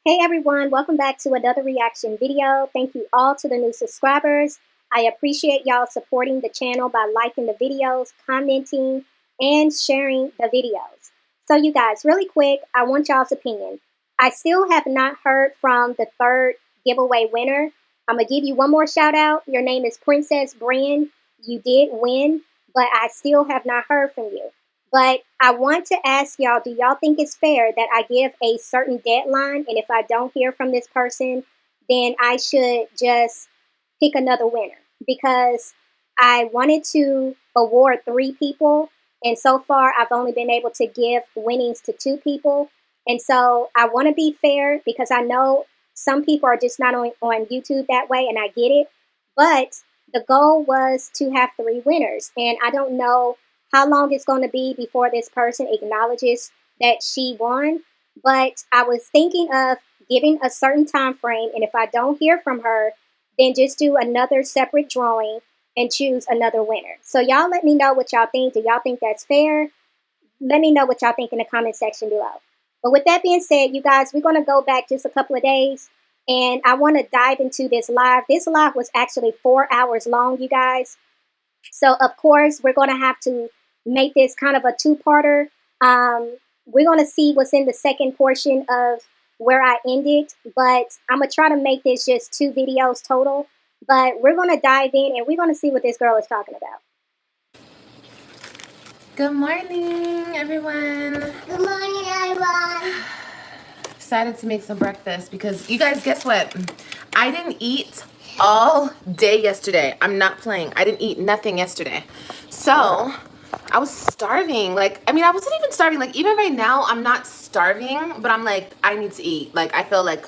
Hey everyone, welcome back to another reaction video. Thank you all to the new subscribers. I appreciate y'all supporting the channel by liking the videos, commenting, and sharing the videos. So you guys, really quick, I want y'all's opinion. I still have not heard from the third giveaway winner. I'm going to give you one more shout out. Your name is Princess Brand. You did win, but I still have not heard from you. But I want to ask y'all, do y'all think it's fair that I give a certain deadline, and if I don't hear from this person, then I should just pick another winner? Because I wanted to award 3 people, and so far I've only been able to give winnings to 2 people. And so I want to be fair because I know some people are just not on YouTube that way, and I get it. But the goal was to have 3 winners, and I don't know how long it's going to be before this person acknowledges that she won. But I was thinking of giving a certain time frame, and if I don't hear from her, then just do another separate drawing and choose another winner. So y'all let me know what y'all think. Do y'all think that's fair? Let me know what y'all think in the comment section below. But with that being said, you guys, we're going to go back just a couple of days, and I want to dive into this live. This live was actually 4 hours long, you guys. So, of course, we're going to have to make this kind of a 2-parter. We're going to see what's in the second portion of where I ended, but I'm going to try to make this just 2 videos total. But we're going to dive in and we're going to see what this girl is talking about. Good morning, everyone. Good morning, everyone. Excited to make some breakfast because you guys, guess what? I didn't eat all day yesterday. I'm not playing. I didn't eat nothing yesterday. So I was starving. I wasn't even starving. Like, even right now, I'm not starving, but I'm like, I need to eat. Like, I feel like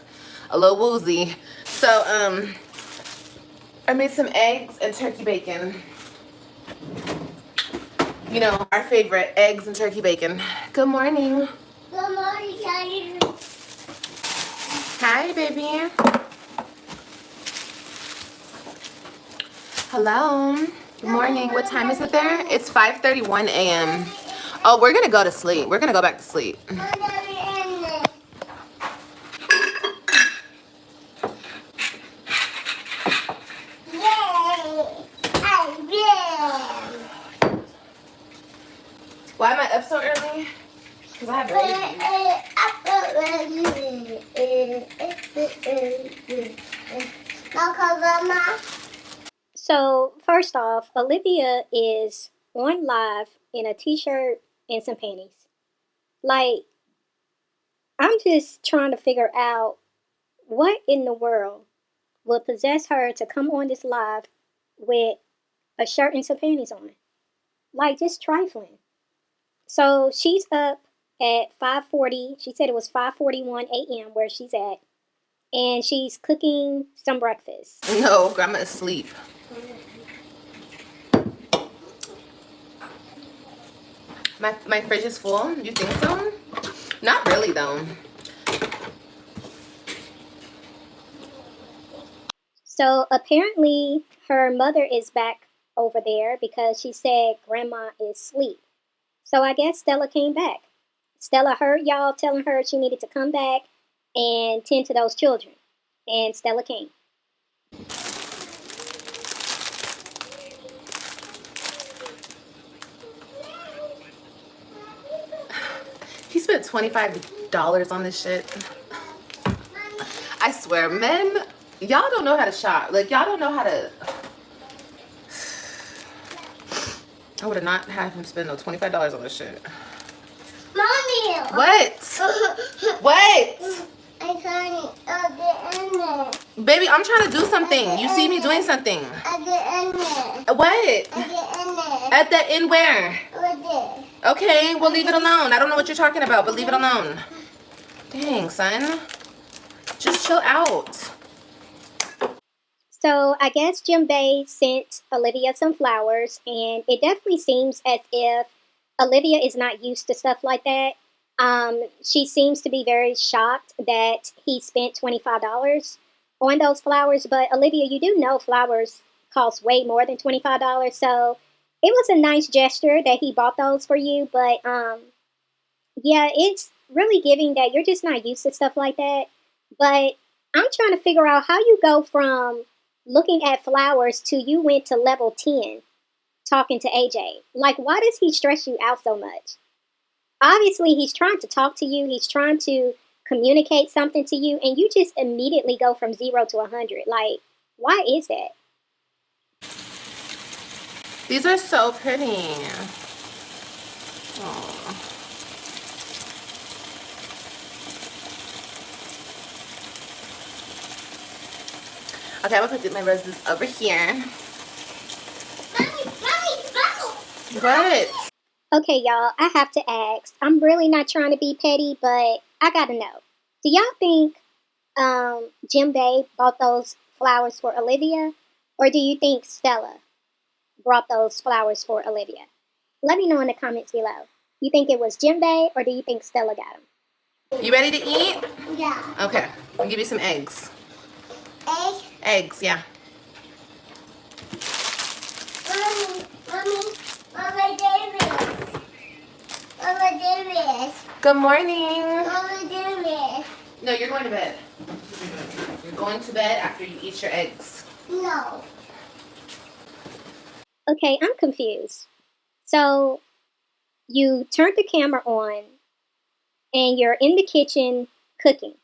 a little woozy. So, I made some eggs and turkey bacon. You know, our favorite, eggs and turkey bacon. Good morning. Good morning, Daddy. Hi, baby. Hello. Good morning. What time is it there? It's 5:31 a.m. Oh, we're going to go to sleep. We're going to go back to sleep. Why am I up so early? Because I have So, first off, Olivia is on live in a t-shirt and some panties. Like, I'm just trying to figure out what in the world will possess her to come on this live with a shirt and some panties on. Like, just trifling. So she's up at 5:40. She said it was 5:41 a.m. where she's at. And she's cooking some breakfast. No, Grandma is asleep. My fridge is full. You think so? Not really, though. So apparently her mother is back over there because she said Grandma is asleep. So I guess Stella came back. Stella heard y'all telling her she needed to come back and tend to those children. And Stella came. He spent $25 on this shit. I swear, men, y'all don't know how to shop. Like, y'all don't know how to... I would have not had him spend no $25 on this shit. Mommy! What? What? I can't get in there. Baby, I'm trying to do something. You see me doing something. I get in there. What? I get in there. At the end where? Right there. Okay, well, leave it alone. I don't know what you're talking about, but leave it alone. Dang, son. Just chill out. So I guess Jim Bay sent Olivia some flowers, and it definitely seems as if Olivia is not used to stuff like that. She seems to be very shocked that he spent $25 on those flowers. But Olivia, you do know flowers cost way more than $25, so it was a nice gesture that he bought those for you. But yeah, it's really giving that you're just not used to stuff like that. But I'm trying to figure out how you go from looking at flowers to you went to level 10 talking to AJ. Like, why does he stress you out so much? Obviously, he's trying to talk to you, he's trying to communicate something to you, and you just immediately go from 0 to 100. Like, why is that? These are so pretty. Oh. Okay, I'm gonna put my roses over here. What? Okay, y'all, I have to ask. I'm really not trying to be petty, but I gotta know. Do y'all think Jim Bay bought those flowers for Olivia? Or do you think Stella brought those flowers for Olivia? Let me know in the comments below. You think it was Jim Bay or do you think Stella got them? You ready to eat? Yeah. Okay, I'll give you some eggs. Egg. Eggs, yeah. Mama Davis. Mama Davis. Good morning. Mama Davis. No, you're going to bed. You're going to bed after you eat your eggs. No. Okay, I'm confused. So, you turned the camera on and you're in the kitchen cooking.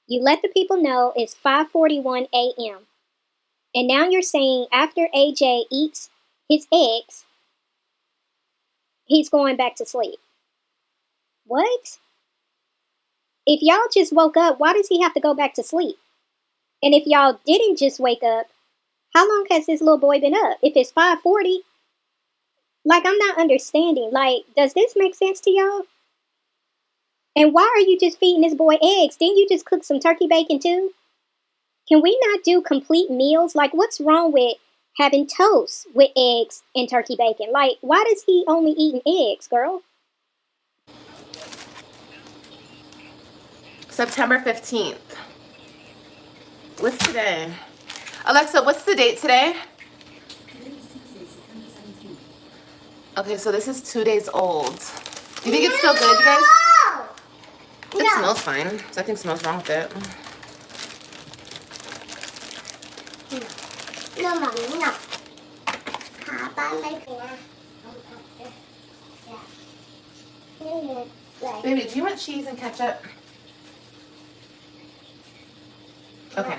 You let the people know it's 5:41 a.m. And now you're saying after AJ eats his eggs, he's going back to sleep. What? If y'all just woke up, why does he have to go back to sleep? And if y'all didn't just wake up, how long has this little boy been up? If it's 5:40, like, I'm not understanding. Like, does this make sense to y'all? And why are you just feeding this boy eggs? Didn't you just cook some turkey bacon too? Can we not do complete meals? Like, what's wrong with having toast with eggs and turkey bacon? Like, why does he only eating eggs, girl? September 15th. What's today? Alexa, what's the date today? Okay, so this is 2 days old. Do you think it's still good, you guys? It smells fine. Nothing smells wrong with it. No, Mommy, no. Papa, my yeah. Baby, do you want cheese and ketchup? Okay.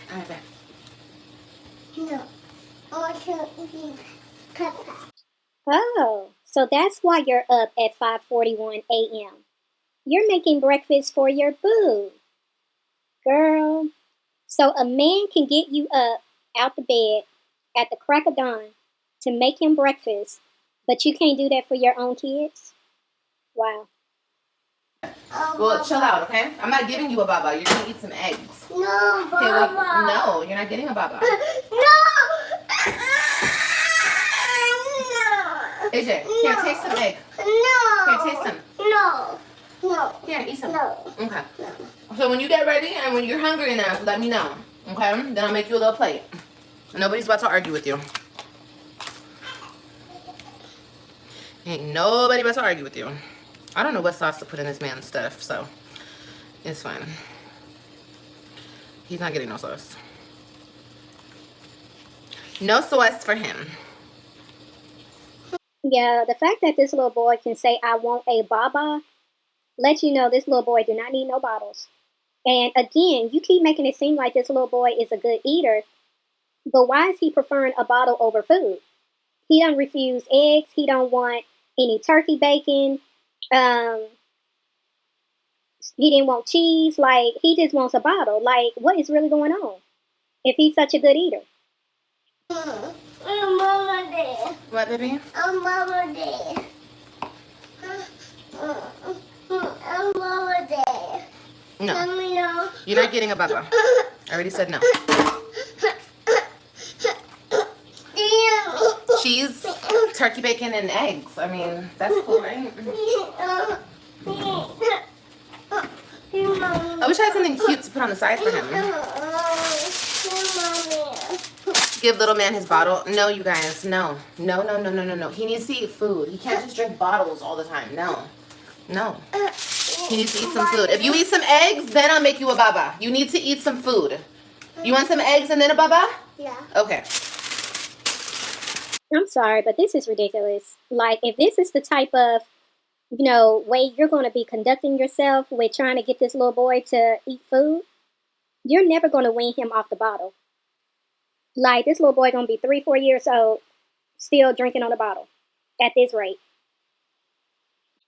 All right, babe. No. I want to eat pepper. Oh, so that's why you're up at 5:41 a.m. You're making breakfast for your boo. Girl. So a man can get you up out the bed at the crack of dawn to make him breakfast, but you can't do that for your own kids? Wow. Well, chill out, okay? I'm not giving you a baba. You're gonna eat some eggs. No, Okay, well, Baba. no, you're not getting a baba. No. AJ, here, taste some egg. No. Here, taste some. No. No. Here, eat some. No. Okay. So when you get ready and when you're hungry enough, let me know. Okay? Then I'll make you a little plate. Nobody's about to argue with you. Ain't nobody about to argue with you. I don't know what sauce to put in this man's stuff, so it's fine. He's not getting no sauce. No sauce for him. Yeah, the fact that this little boy can say, I want a baba, lets you know this little boy do not need no bottles. And again, you keep making it seem like this little boy is a good eater, but why is he preferring a bottle over food? He don't refuse eggs. He don't want any turkey bacon. He didn't want cheese. Like, he just wants a bottle. Like, what is really going on if he's such a good eater? Mama there. What, baby? Mama there. Mama there. No. Mommy, no. You're not getting a baba. I already said no. Cheese, turkey bacon, and eggs. I mean, that's cool, right? I wish I had something cute to put on the side for him. Give little man his bottle. No, you guys, no. No, no. He needs to eat food. He can't just drink bottles all the time. No. No. He needs to eat some food. If you eat some eggs, then I'll make you a baba. You need to eat some food. You want some eggs and then a baba? Yeah. Okay. I'm sorry, but this is ridiculous. Like, if this is the type of, way you're going to be conducting yourself with trying to get this little boy to eat food, you're never going to wean him off the bottle. Like, this little boy going to be 3, 4 years old, still drinking on the bottle at this rate.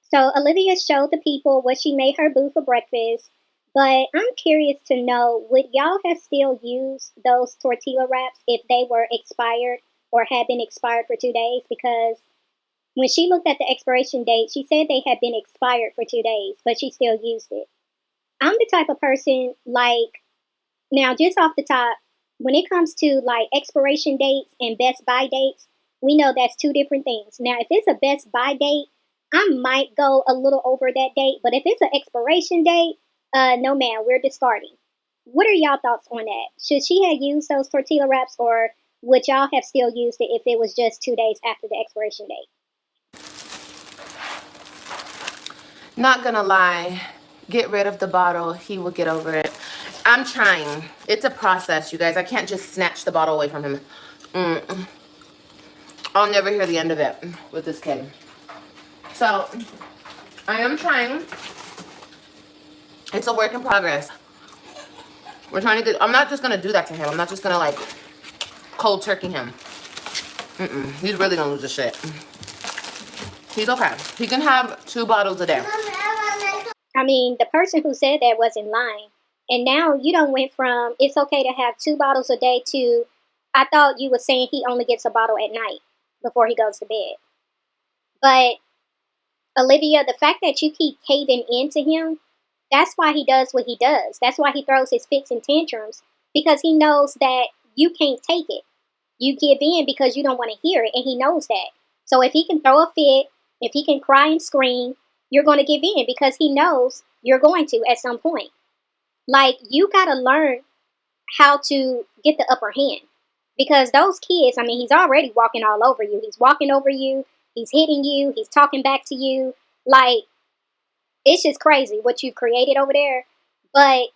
So Olivia showed the people what she made her boo for breakfast, but I'm curious to know, would y'all have still used those tortilla wraps if they were expired or had been expired for 2 days? Because when she looked at the expiration date, she said they had been expired for 2 days, but she still used it. I'm the type of person, like, now just off the top, when it comes to like expiration dates and best buy dates, we know that's 2 different things. Now, if it's a best buy date, I might go a little over that date, but if it's an expiration date, no ma'am, we're discarding. What are y'all thoughts on that? Should she have used those tortilla wraps, or would y'all have still used it if it was just 2 days after the expiration date? Not gonna lie, get rid of the bottle. He will get over it. I'm trying. It's a process, you guys. I can't just snatch the bottle away from him. I'll never hear the end of it with this kid. So, I am trying. It's a work in progress. We're trying to get, I'm not just gonna do that to him. I'm not just gonna like cold turkey him. He's really gonna lose his shit. He's okay. He can have 2 bottles a day. I mean, the person who said that wasn't lying. And now you don't went from it's okay to have 2 bottles a day to, I thought you were saying he only gets a bottle at night before he goes to bed. But Olivia, the fact that you keep caving into him, that's why he does what he does. That's why he throws his fits and tantrums, because he knows that you can't take it. You give in because you don't want to hear it, and he knows that. So if he can throw a fit, if he can cry and scream, you're going to give in because he knows you're going to at some point. Like, you got to learn how to get the upper hand, because those kids, I mean, he's already walking all over you. He's walking over you. He's hitting you. He's talking back to you. Like, it's just crazy what you've created over there. But,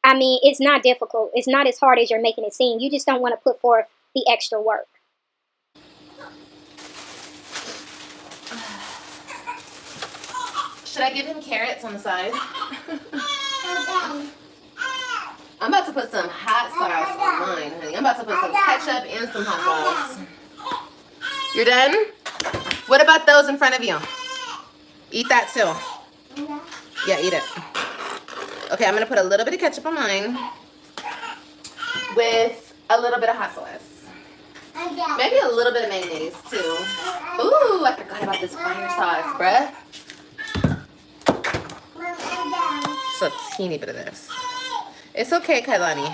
I mean, it's not difficult. It's not as hard as you're making it seem. You just don't want to put forth the extra work. Should I give him carrots on the side? I'm about to put some hot sauce on mine, honey. I'm about to put some ketchup and some hot sauce. You're done? What about those in front of you? Eat that too. Yeah, eat it. Okay, I'm gonna put a little bit of ketchup on mine with a little bit of hot sauce. Maybe a little bit of mayonnaise too. Ooh, I forgot about this fire sauce, bruh. Just a teeny bit of this. It's okay, Kailani.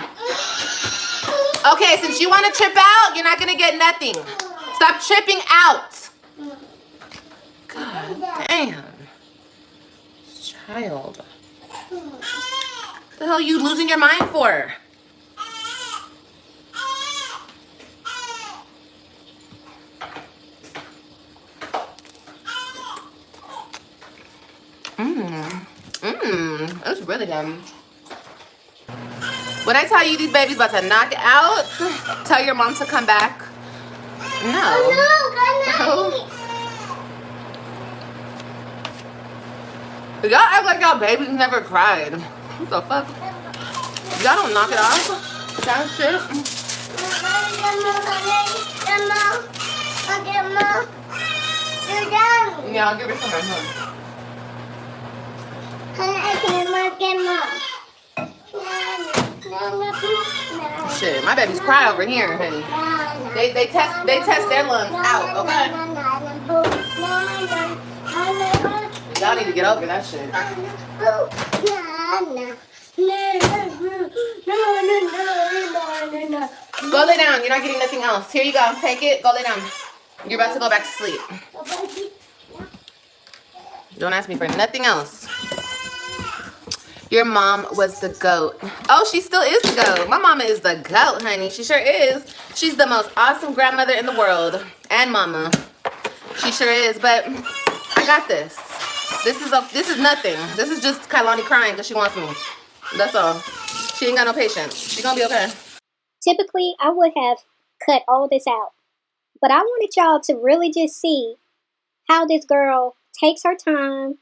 Okay, since you want to trip out, you're not gonna get nothing. Stop tripping out. God damn. Child. What the hell are you losing your mind for? That's really good. When I tell you these babies about to knock it out, tell your mom to come back. No. No. Y'all act like y'all babies never cried. What the fuck? Y'all don't knock it off. That shit. Yeah, I'll give her some of her. Shit, my babies cry over here, honey. They test their lungs out, okay? Y'all need to get over that shit. Go lay down. You're not getting nothing else. Here you go. Take it. Go lay down. You're about to go back to sleep. Don't ask me for nothing else. Your mom was the GOAT. Oh, she still is the GOAT. My mama is the GOAT, honey. She sure is. She's the most awesome grandmother in the world. And mama. She sure is. But I got this. This is nothing. This is just Kailani crying because she wants me. That's all. She ain't got no patience. She gonna be okay. Typically, I would have cut all this out. But I wanted y'all to really just see how this girl takes her time.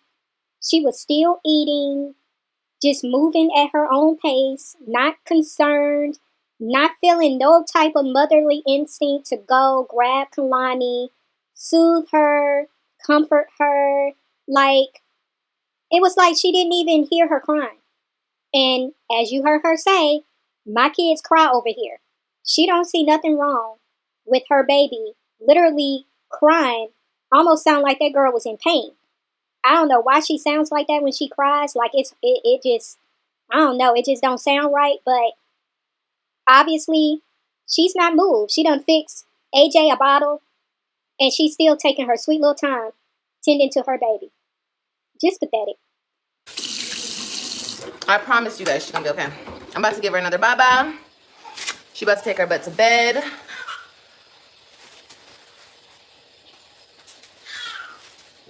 She was still eating, just moving at her own pace, not concerned, not feeling no type of motherly instinct to go grab Kalani, soothe her, comfort her. Like, it was like she didn't even hear her crying. And as you heard her say, my kids cry over here. She don't see nothing wrong with her baby literally crying. Almost sound like that girl was in pain. I don't know why she sounds like that when she cries. Like it just, I don't know. It just don't sound right. But obviously, she's not moved. She done fixed AJ a bottle, and she's still taking her sweet little time tending to her baby. Just pathetic. I promise you guys she's gonna be okay. I'm about to give her another bye-bye. She about to take her butt to bed.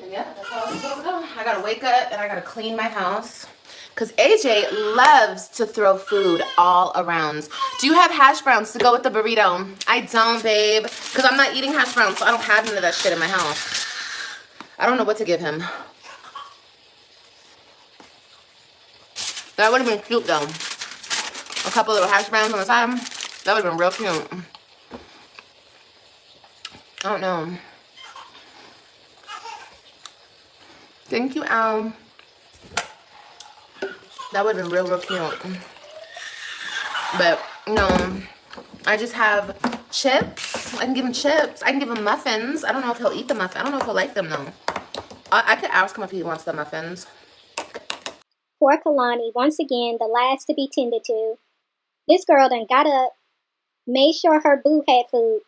And yeah, that's how it's supposed to go. I gotta wake up and I gotta clean my house. Because AJ loves to throw food all around. Do you have hash browns to go with the burrito? I don't, babe. Because I'm not eating hash browns, so I don't have none of that shit in my house. I don't know what to give him. That would have been cute, though. A couple little hash browns on the side. That would have been real cute. I don't know. Thank you, Al. That would have been real cute. But, no. I just have chips. I can give him chips. I can give him muffins. I don't know if he'll eat the muffins. I don't know if he'll like them, though. I could ask him if he wants the muffins. Poor Kalani, once again, the last to be tended to. This girl done got up, made sure her boo had food,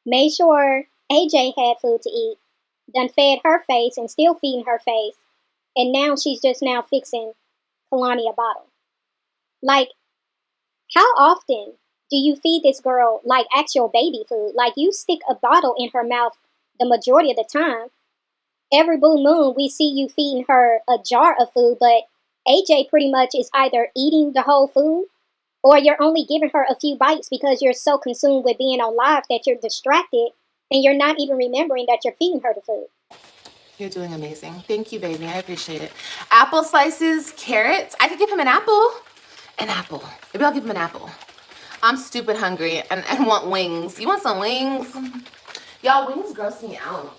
made sure AJ had food to eat, done fed her face and still feeding her face, and now she's just now fixing Kalani a bottle. Like, how often do you feed this girl like actual baby food? Like, you stick a bottle in her mouth the majority of the time. Every blue moon, we see you feeding her a jar of food, but AJ pretty much is either eating the whole food or you're only giving her a few bites because you're so consumed with being on live that you're distracted and you're not even remembering that you're feeding her the food. You're doing amazing. Thank you, baby. I appreciate it. Apple slices, carrots. I could give him an apple. An apple. Maybe I'll give him an apple. I'm stupid hungry and want wings. You want some wings? Y'all, wings gross me out.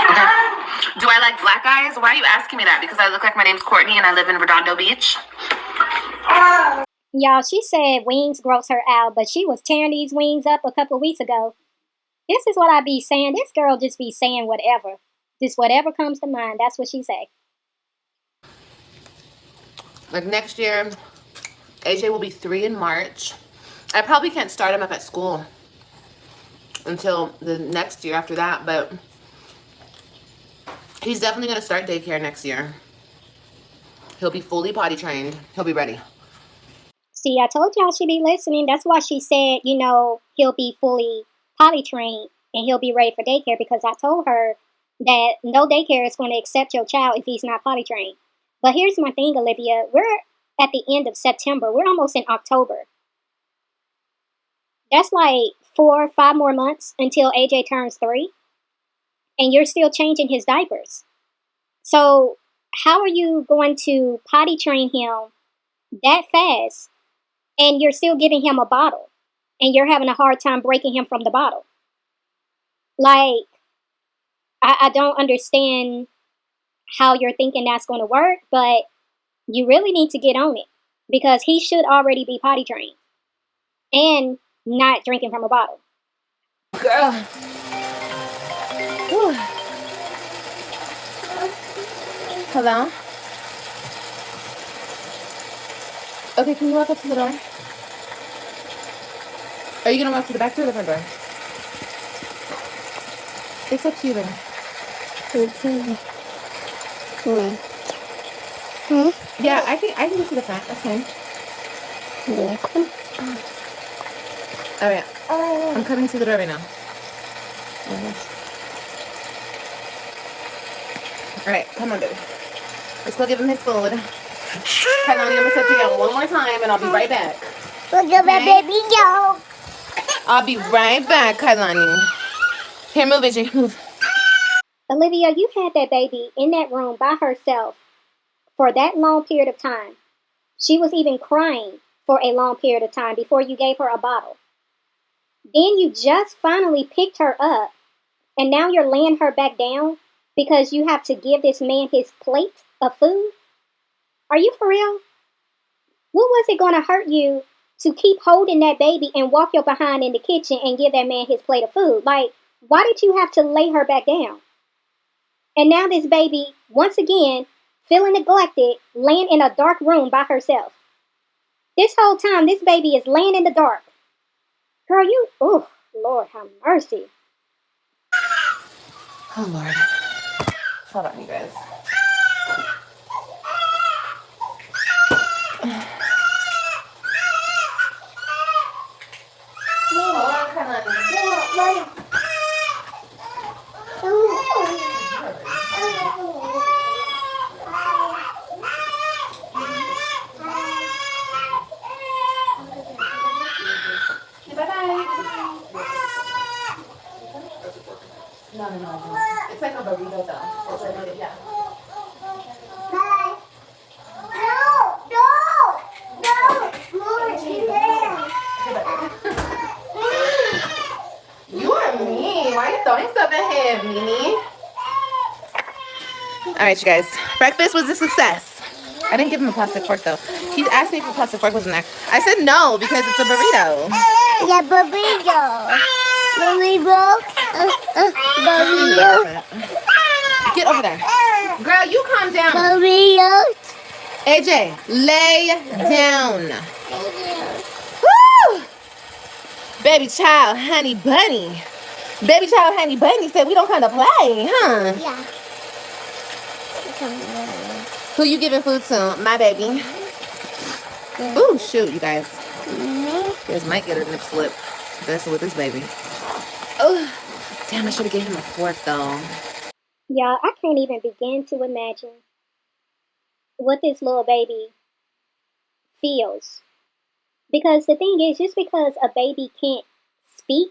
Okay. Do I like black eyes? Why are you asking me that? Because I look like my name's Courtney and I live in Redondo Beach? Y'all, she said wings gross her out, but she was tearing these wings up a couple of weeks ago. This is what I be saying. This girl just be saying whatever. Just whatever comes to mind. That's what she say. Like next year, AJ will be 3 in March. I probably can't start him up at school until the next year after that, but he's definitely going to start daycare next year. He'll be fully potty trained. He'll be ready. See, I told y'all she'd be listening. That's why she said, you know, he'll be fully potty trained and he'll be ready for daycare, because I told her that no daycare is going to accept your child if he's not potty trained. But here's my thing, Olivia. We're at the end of September. We're almost in October. That's like 4 or 5 more months until AJ turns 3. And you're still changing his diapers. So how are you going to potty train him that fast and you're still giving him a bottle and you're having a hard time breaking him from the bottle? Like, I don't understand how you're thinking that's going to work, but you really need to get on it because he should already be potty trained and not drinking from a bottle. Girl. Whew. Hello? Okay, can you walk up to the door? Are you going to walk to the back door or the front door? It's up to you, baby. Yeah, I can go to the front. That's fine. All right. I'm coming to the door right now. Alright, come on, baby. Let's go give him his food. Kailani, I'm gonna set you down one more time and I'll be right back. Look at my baby go. I'll be right back, Kailani. Here, move, AJ, move. Olivia, you had that baby in that room by herself for that long period of time. She was even crying for a long period of time before you gave her a bottle. Then you just finally picked her up, and now you're laying her back down because you have to give this man his plate of food? Are you for real? What was it going to hurt you to keep holding that baby and walk your behind in the kitchen and give that man his plate of food? Like, why did you have to lay her back down? And now this baby, once again, feeling neglected, laying in a dark room by herself. This whole time, this baby is laying in the dark. Girl, oh, Lord have mercy. Oh, Lord. Hold on, you guys. Hold on, Kailani. No. It's like a burrito, though. It's like, yeah. You are mean. Why are you throwing stuff at him, Mimi? Alright, you guys. Breakfast was a success. I didn't give him a plastic fork, though. He asked me if a plastic fork wasn't there. I said no, because it's a burrito. Yeah, burrito. Burrito. Burrito. Get over there. Girl, you calm down. Burrito. AJ, lay down. Woo! Baby child, honey bunny. Baby child, honey bunny said we don't come to play, huh? Yeah. Who you giving food to? My baby. Ooh, shoot, you guys. You guys might get a nip slip. That's with this baby. Oh, damn, I should have given him a fork, though. Y'all, I can't even begin to imagine what this little baby feels. Because the thing is, just because a baby can't speak,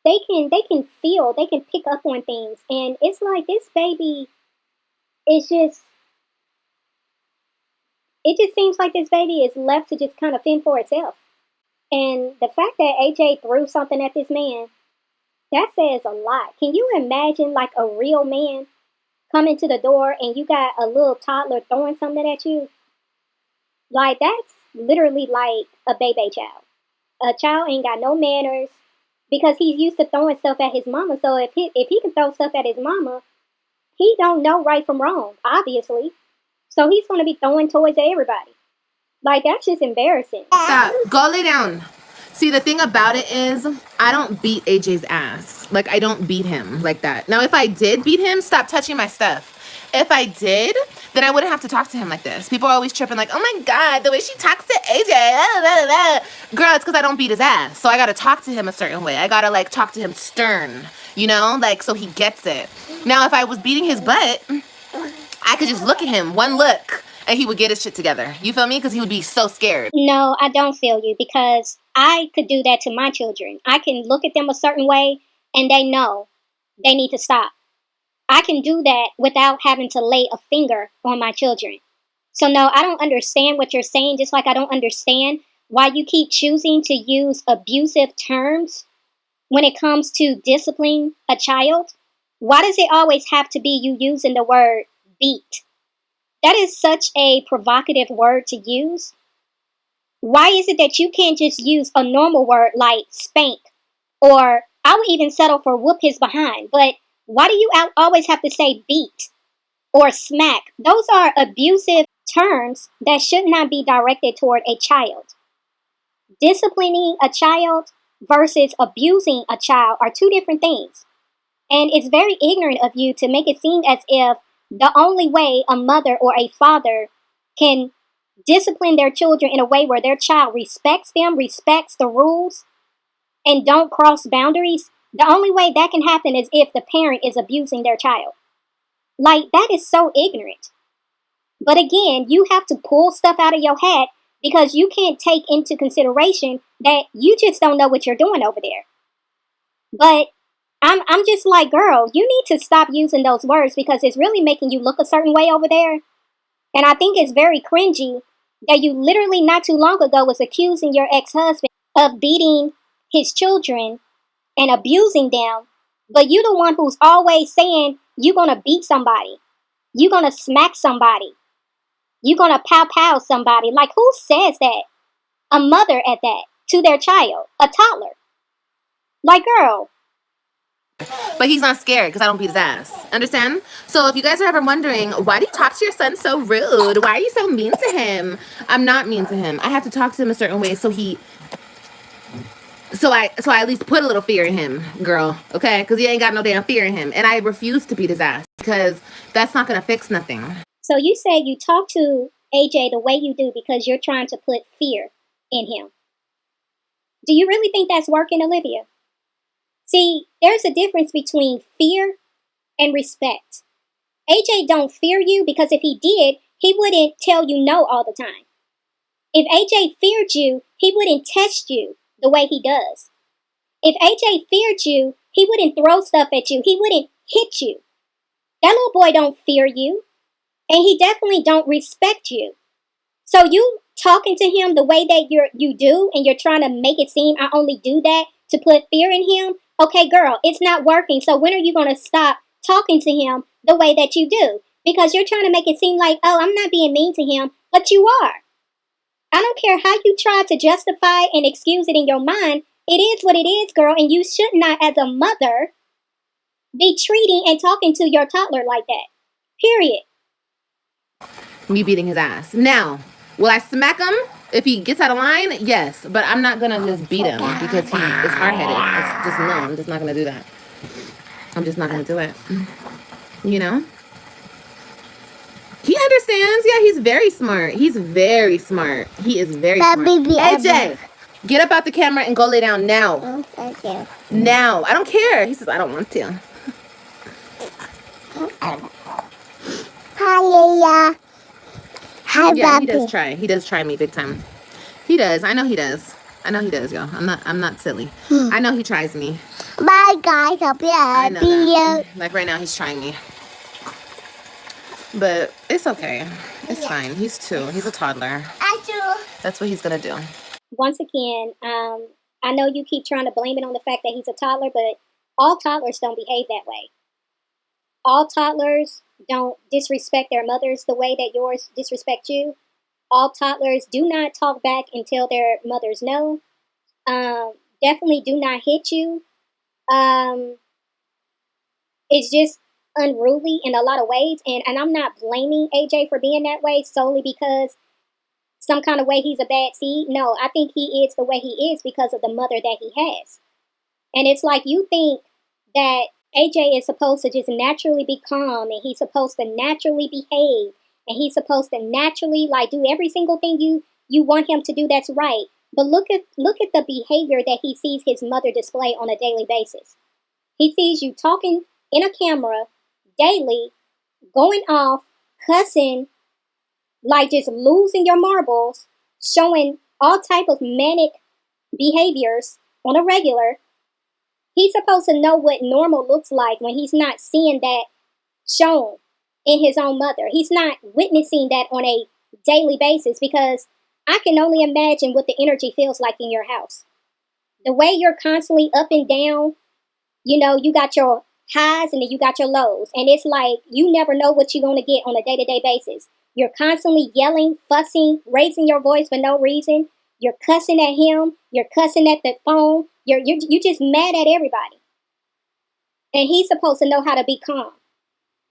they can feel, they can pick up on things. And it's like this baby is just, it just seems like this baby is left to just kind of fend for itself. And the fact that AJ threw something at this man, that says a lot. Can you imagine like a real man coming to the door and you got a little toddler throwing something at you? Like, that's literally like a baby child. A child ain't got no manners because he's used to throwing stuff at his mama. So if he can throw stuff at his mama, he don't know right from wrong, obviously. So he's going to be throwing toys at everybody. Like, that's just embarrassing. Stop. Go lay down. See, the thing about it is, I don't beat AJ's ass. Like, I don't beat him like that. Now, if I did beat him, stop touching my stuff. If I did, then I wouldn't have to talk to him like this. People are always tripping like, oh my God, the way she talks to AJ. Girl, it's because I don't beat his ass. So I got to talk to him a certain way. I got to, like, talk to him stern, you know? Like, so he gets it. Now, if I was beating his butt, I could just look at him, one look, and he would get his shit together. You feel me? Because he would be so scared. No, I don't feel you because I could do that to my children. I can look at them a certain way and they know they need to stop. I can do that without having to lay a finger on my children. So no, I don't understand what you're saying, just like I don't understand why you keep choosing to use abusive terms when it comes to disciplining a child. Why does it always have to be you using the word beat? That is such a provocative word to use. Why is it that you can't just use a normal word like spank? Or I would even settle for whoop his behind. But why do you always have to say beat or smack? Those are abusive terms that should not be directed toward a child. Disciplining a child versus abusing a child are two different things. And it's very ignorant of you to make it seem as if the only way a mother or a father can discipline their children in a way where their child respects them, respects the rules, and don't cross boundaries, the only way that can happen is if the parent is abusing their child. Like, that is so ignorant. But again, you have to pull stuff out of your hat because you can't take into consideration that you just don't know what you're doing over there. But I'm just like, girl, you need to stop using those words because it's really making you look a certain way over there. And I think it's very cringy that you literally not too long ago was accusing your ex-husband of beating his children and abusing them. But you the one who's always saying you're going to beat somebody. You're going to smack somebody. You're going to pow somebody. Like, who says that? A mother at that, to their child, a toddler. Like, girl. But he's not scared because I don't beat his ass. Understand? So if you guys are ever wondering, why do you talk to your son so rude? Why are you so mean to him? I'm not mean to him. I have to talk to him a certain way so I at least put a little fear in him, girl. Okay? Because he ain't got no damn fear in him. And I refuse to beat his ass because that's not going to fix nothing. So you say you talk to AJ the way you do because you're trying to put fear in him. Do you really think that's working, Olivia? See, there's a difference between fear and respect. AJ don't fear you because if he did, he wouldn't tell you no all the time. If AJ feared you, he wouldn't test you the way he does. If AJ feared you, he wouldn't throw stuff at you. He wouldn't hit you. That little boy don't fear you. And he definitely don't respect you. So you talking to him the way that you do and you're trying to make it seem I only do that to put fear in him. Okay, girl, it's not working. So when are you going to stop talking to him the way that you do? Because you're trying to make it seem like, oh, I'm not being mean to him, but you are. I don't care how you try to justify and excuse it in your mind. It is what it is, girl, and you should not, as a mother, be treating and talking to your toddler like that. Period. Me beating his ass. Now, will I smack him if he gets out of line? Yes, but I'm not gonna just beat him because he is hard-headed. It's just no, I'm just not gonna do that. I'm just not gonna do it. You know? He understands. Yeah, he's very smart. He's very smart. He is very smart. AJ, get up out the camera and go lay down now. Thank you. Now. I don't care. He says, I don't want to. Hi, Yeah, he does try. He does try me big time. He does. I know he does. I know he does, y'all. I'm not silly. I know he tries me. Bye, guys. Hope you I know happy. that. Like right now, he's trying me. But it's okay. It's fine. He's 2. He's a toddler. I do. That's what he's gonna do. Once again, I know you keep trying to blame it on the fact that he's a toddler, but all toddlers don't behave that way. All toddlers don't disrespect their mothers the way that yours disrespect you. All toddlers do not talk back until their mothers know. Definitely do not hit you. It's just unruly in a lot of ways. And I'm not blaming AJ for being that way solely because some kind of way he's a bad seed. No, I think he is the way he is because of the mother that he has. And it's like you think that AJ is supposed to just naturally be calm and he's supposed to naturally behave and he's supposed to naturally like do every single thing you want him to do that's right. But look at the behavior that he sees his mother display on a daily basis. He sees you talking in a camera daily, going off, cussing, like just losing your marbles, showing all type of manic behaviors on a regular. He's supposed to know what normal looks like when he's not seeing that shown in his own mother. He's not witnessing that on a daily basis because I can only imagine what the energy feels like in your house. The way you're constantly up and down, you got your highs and then you got your lows. And it's like you never know what you're going to get on a day-to-day basis. You're constantly yelling, fussing, raising your voice for no reason. You're cussing at him. You're cussing at the phone. You're just mad at everybody. And he's supposed to know how to be calm.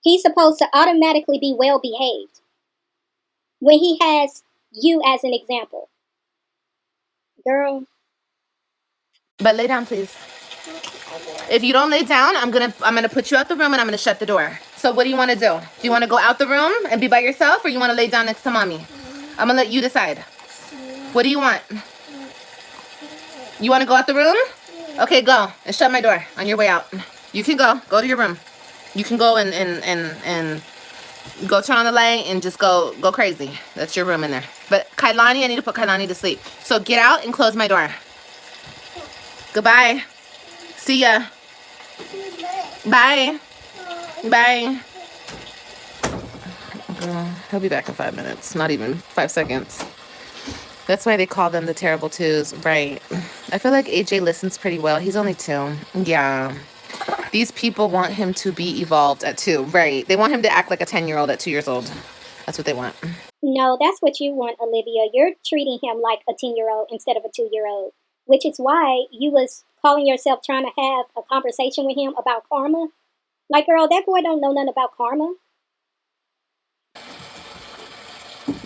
He's supposed to automatically be well behaved when he has you as an example. Girl. But lay down, please. If you don't lay down, I'm gonna put you out the room and I'm gonna shut the door. So what do you want to do? Do you want to go out the room and be by yourself, or you want to lay down next to mommy? I'm gonna let you decide. What do you want? You want to go out the room? Okay, go and shut my door on your way out. You can go to your room. You can go and go turn on the light and just go crazy. That's your room in there. But Kailani, I need to put Kailani to sleep. So get out and close my door. Goodbye. See ya. Bye. Bye. He'll be back in 5 minutes. Not even 5 seconds. That's why they call them the terrible twos. Right. I feel like AJ listens pretty well. He's only 2. Yeah. These people want him to be evolved at 2. Right. They want him to act like a 10-year-old at 2 years old. That's what they want. No, that's what you want, Olivia. You're treating him like a 10-year-old instead of a 2-year-old, which is why you was calling yourself trying to have a conversation with him about karma. Like, girl, that boy don't know nothing about karma.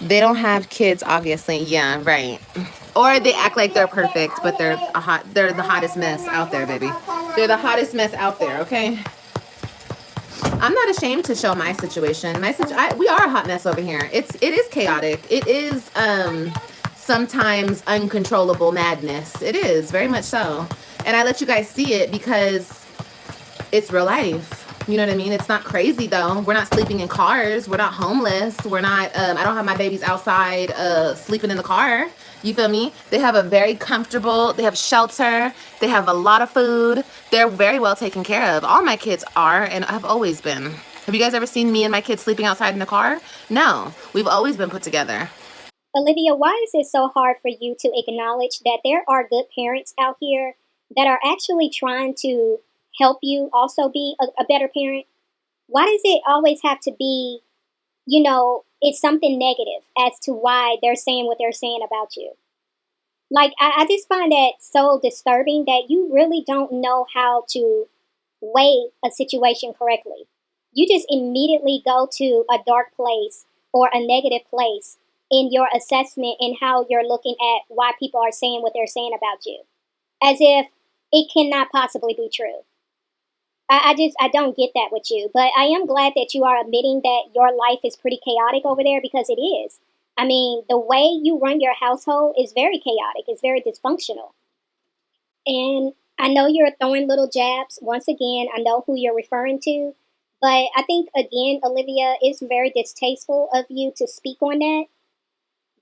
They don't have kids, obviously. Yeah, right. Or they act like they're perfect, but they're the hottest mess out there, baby. They're the hottest mess out there, okay? I'm not ashamed to show my situation. We are a hot mess over here. It is chaotic. It is sometimes uncontrollable madness. It is, very much so. And I let you guys see it because it's real life. You know what I mean? It's not crazy though. We're not sleeping in cars. We're not homeless. We're not, I don't have my babies outside sleeping in the car. You feel me? They have a very comfortable, they have shelter. They have a lot of food. They're very well taken care of. All my kids are and have always been. Have you guys ever seen me and my kids sleeping outside in the car? No, we've always been put together. Olivia, why is it so hard for you to acknowledge that there are good parents out here that are actually trying to help you also be a better parent? Why does it always have to be, it's something negative as to why they're saying what they're saying about you? Like, I just find that so disturbing that you really don't know how to weigh a situation correctly. You just immediately go to a dark place or a negative place in your assessment and how you're looking at why people are saying what they're saying about you, as if it cannot possibly be true. I don't get that with you, but I am glad that you are admitting that your life is pretty chaotic over there, because it is. I mean, the way you run your household is very chaotic. It's very dysfunctional. And I know you're throwing little jabs. Once again, I know who you're referring to. But I think, again, Olivia, it's very distasteful of you to speak on that,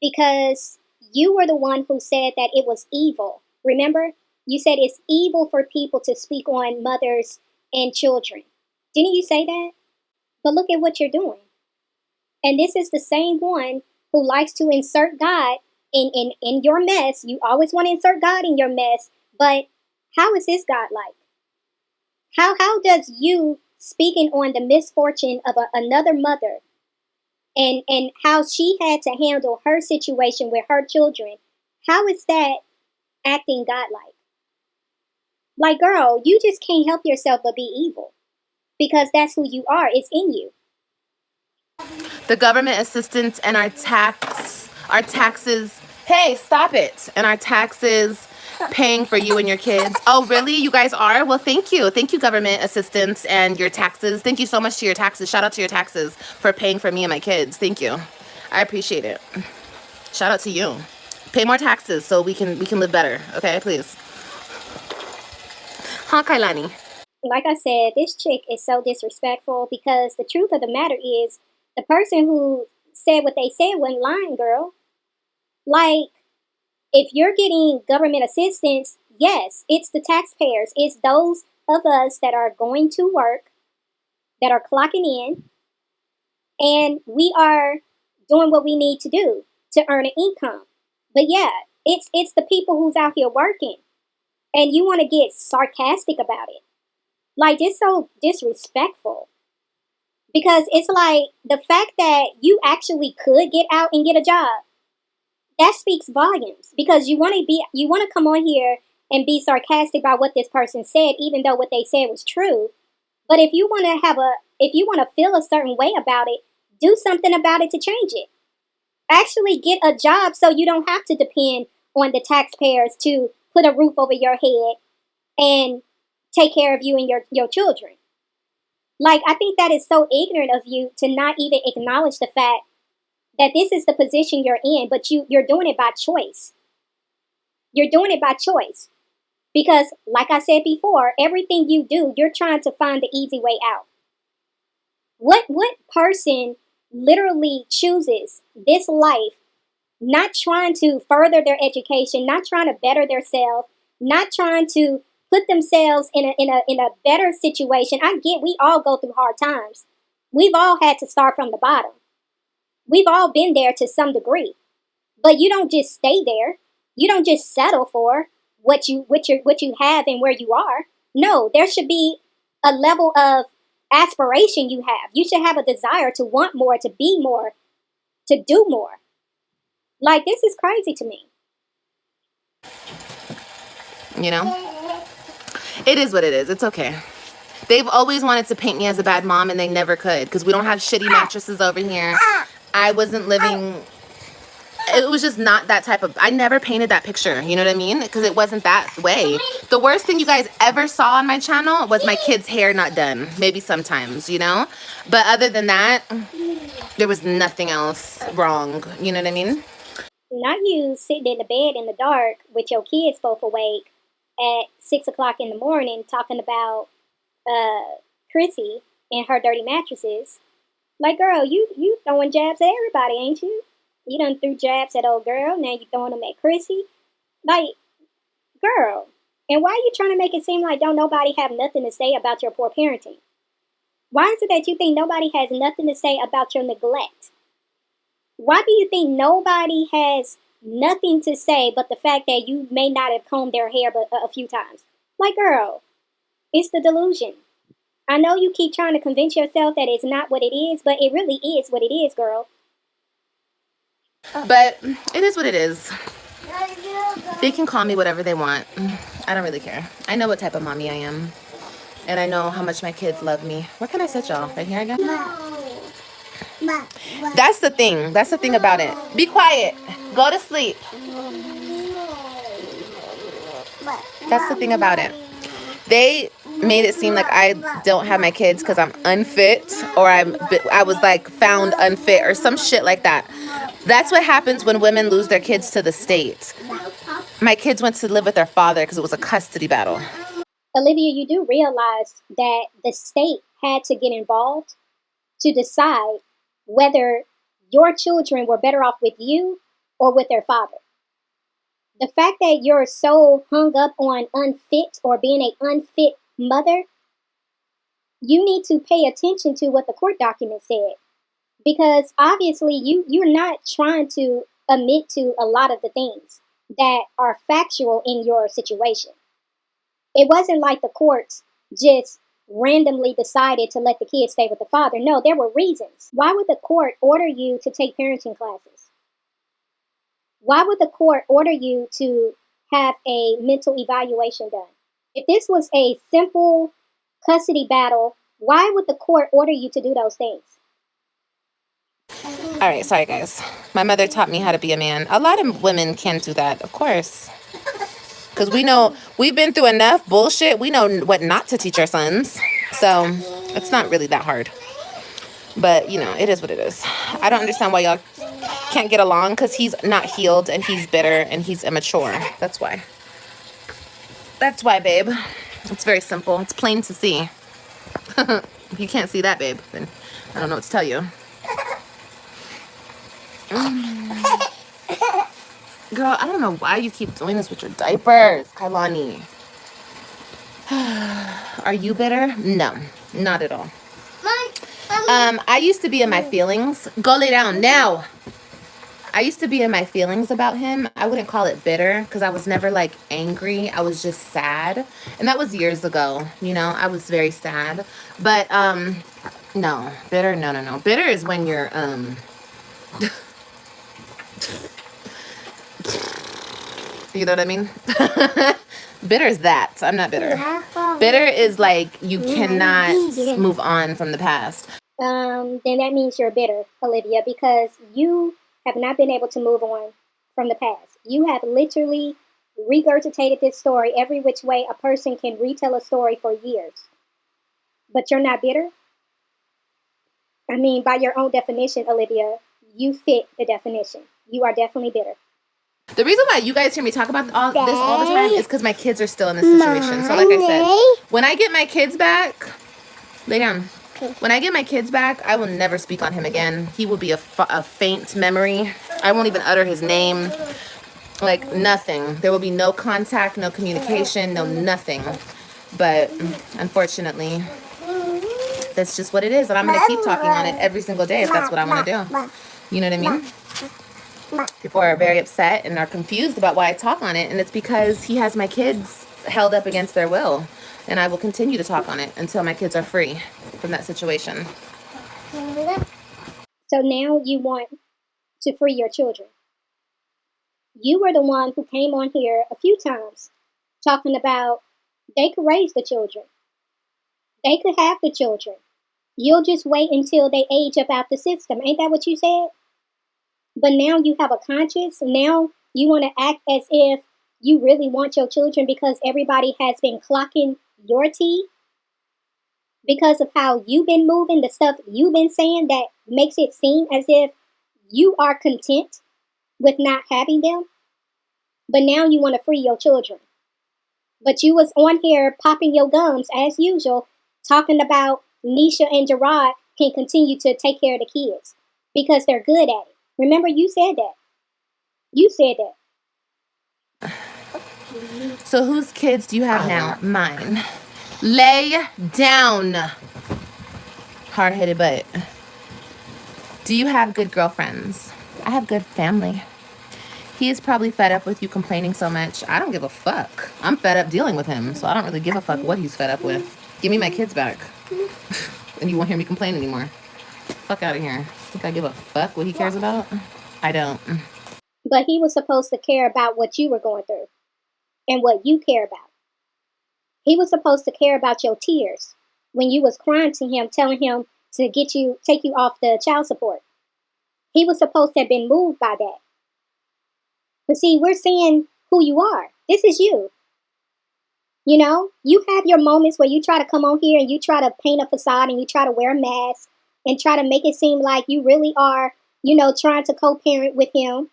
because you were the one who said that it was evil. Remember? You said it's evil for people to speak on mothers and children. Didn't you say that? But look at what you're doing. And this is the same one who likes to insert God in your mess. You always want to insert God in your mess. But how is this God like? How does you speaking on the misfortune of another mother and how she had to handle her situation with her children, how is that acting God-like? Like, girl, you just can't help yourself but be evil, because that's who you are. It's in you. The government assistance and our taxes. Hey, stop it. And our taxes paying for you and your kids. Oh, really? You guys are? Well, thank you. Thank you, government assistance and your taxes. Thank you so much to your taxes. Shout out to your taxes for paying for me and my kids. Thank you. I appreciate it. Shout out to you. Pay more taxes so we can live better. Okay, please. Huh, Kailani? Like I said, this chick is so disrespectful, because the truth of the matter is the person who said what they said wasn't lying, girl. Like, if you're getting government assistance, yes, it's the taxpayers. It's those of us that are going to work, that are clocking in, and we are doing what we need to do to earn an income. But yeah, it's the people who's out here working. And you want to get sarcastic about it. Like, it's so disrespectful. Because it's like, the fact that you actually could get out and get a job, that speaks volumes. Because you want to come on here and be sarcastic about what this person said, even though what they said was true. But if you want to feel a certain way about it, do something about it to change it. Actually get a job so you don't have to depend on the taxpayers to put a roof over your head and take care of you and your children. Like, I think that is so ignorant of you to not even acknowledge the fact that this is the position you're in, but you're doing it by choice. You're doing it by choice. Because, like I said before, everything you do, you're trying to find the easy way out. What person literally chooses this life, not trying to further their education, not trying to better themselves, not trying to put themselves in a better situation? I get we all go through hard times. We've all had to start from the bottom. We've all been there to some degree. But you don't just stay there. You don't just settle for what you have and where you are. No, there should be a level of aspiration you have. You should have a desire to want more, to be more, to do more. Like, this is crazy to me. You know? It is what it is. It's okay. They've always wanted to paint me as a bad mom, and they never could because we don't have shitty mattresses over here. I wasn't living... It was just not that type of... I never painted that picture, you know what I mean? Because it wasn't that way. The worst thing you guys ever saw on my channel was my kid's hair not done. Maybe sometimes, you know? But other than that, there was nothing else wrong. You know what I mean? Not you sitting in the bed in the dark with your kids both awake at 6 o'clock in the morning talking about Chrissy and her dirty mattresses. Like, girl, you throwing jabs at everybody, ain't you? You done threw jabs at old girl, now you throwing them at Chrissy. Like, girl. And why are you trying to make it seem like don't nobody have nothing to say about your poor parenting? Why is it that you think nobody has nothing to say about your neglect? Why do you think nobody has nothing to say but the fact that you may not have combed their hair but a few times? Like, girl, it's the delusion. I know you keep trying to convince yourself that it's not what it is, but it really is what it is, girl. But it is what it is. They can call me whatever they want. I don't really care. I know what type of mommy I am. And I know how much my kids love me. Where can I sit, y'all? Right here again? That's the thing. That's the thing about it. Be quiet. Go to sleep. That's the thing about it. They made it seem like I don't have my kids because I'm unfit, or I was like found unfit or some shit like that. That's what happens when women lose their kids to the state. My kids went to live with their father because it was a custody battle. Olivia, you do realize that the state had to get involved to decide whether your children were better off with you or with their father. The fact that you're so hung up on unfit or being an unfit mother, you need to pay attention to what the court document said. Because obviously you're not trying to admit to a lot of the things that are factual in your situation. It wasn't like the courts just randomly decided to let the kids stay with the father. No, there were reasons. Why would the court order you to take parenting classes? Why would the court order you to have a mental evaluation done? If this was a simple custody battle, why would the court order you to do those things? All right, sorry guys. My mother taught me how to be a man. A lot of women can do that, of course. Because we know we've been through enough bullshit. We know what not to teach our sons. So it's not really that hard. But, you know, it is what it is. I don't understand why y'all can't get along, because he's not healed and he's bitter and he's immature. That's why. That's why, babe. It's very simple. It's plain to see. If you can't see that, babe, then I don't know what to tell you. Girl, I don't know why you keep doing this with your diapers, Kailani. Are you bitter? No, not at all. I used to be in my feelings. Go lay down now. I used to be in my feelings about him. I wouldn't call it bitter because I was never like angry. I was just sad. And that was years ago. You know, I was very sad. But no, bitter, no. Bitter is when you're you know what I mean? Bitter is that. I'm not bitter. Bitter is like you cannot move on from the past. Then that means you're bitter, Olivia, because you have not been able to move on from the past. You have literally regurgitated this story every which way a person can retell a story for years. But you're not bitter? I mean, by your own definition, Olivia, you fit the definition. You are definitely bitter. The reason why you guys hear me talk about all this all the time is because my kids are still in this situation. So like I said, when I get my kids back, lay down. When I get my kids back, I will never speak on him again. He will be a faint memory. I won't even utter his name. Like, nothing. There will be no contact, no communication, no nothing. But unfortunately, that's just what it is. And I'm going to keep talking on it every single day if that's what I want to do. You know what I mean? People are very upset and are confused about why I talk on it. And it's because he has my kids held up against their will. And I will continue to talk on it until my kids are free from that situation. So now you want to free your children. You were the one who came on here a few times talking about they could raise the children. They could have the children. You'll just wait until they age up out the system. Ain't that what you said? But now you have a conscience. Now you want to act as if you really want your children because everybody has been clocking your tea because of how you've been moving, the stuff you've been saying that makes it seem as if you are content with not having them. But now you want to free your children. But you was on here popping your gums as usual, talking about Nisha and Gerard can continue to take care of the kids because they're good at it. Remember, you said that. You said that. So whose kids do you have now? Mine. Lay down, hard-headed butt. Do you have good girlfriends? I have good family. He is probably fed up with you complaining so much. I don't give a fuck. I'm fed up dealing with him, so I don't really give a fuck what he's fed up with. Give me my kids back. And you won't hear me complain anymore. Fuck out of here. Think I give a fuck what he cares about? I don't. But he was supposed to care about what you were going through and what you care about. He was supposed to care about your tears when you was crying to him, telling him to take you off the child support. He was supposed to have been moved by that. But see, we're seeing who you are. This is you. You know, you have your moments where you try to come on here and you try to paint a facade and you try to wear a mask and try to make it seem like you really are, you know, trying to co-parent with him.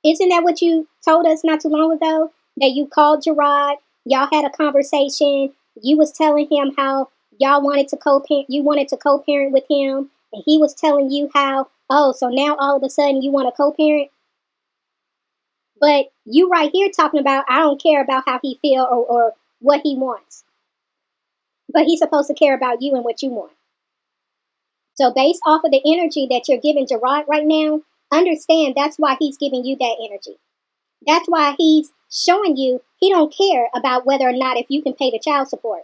Isn't that what you told us not too long ago? That you called Gerard, y'all had a conversation, you was telling him how y'all wanted to co-parent with him, and he was telling you how, oh, so now all of a sudden you want to co-parent? But you right here talking about, I don't care about how he feel or what he wants. But he's supposed to care about you and what you want. So based off of the energy that you're giving Gerard right now, understand that's why he's giving you that energy. That's why he's showing you he don't care about whether or not if you can pay the child support.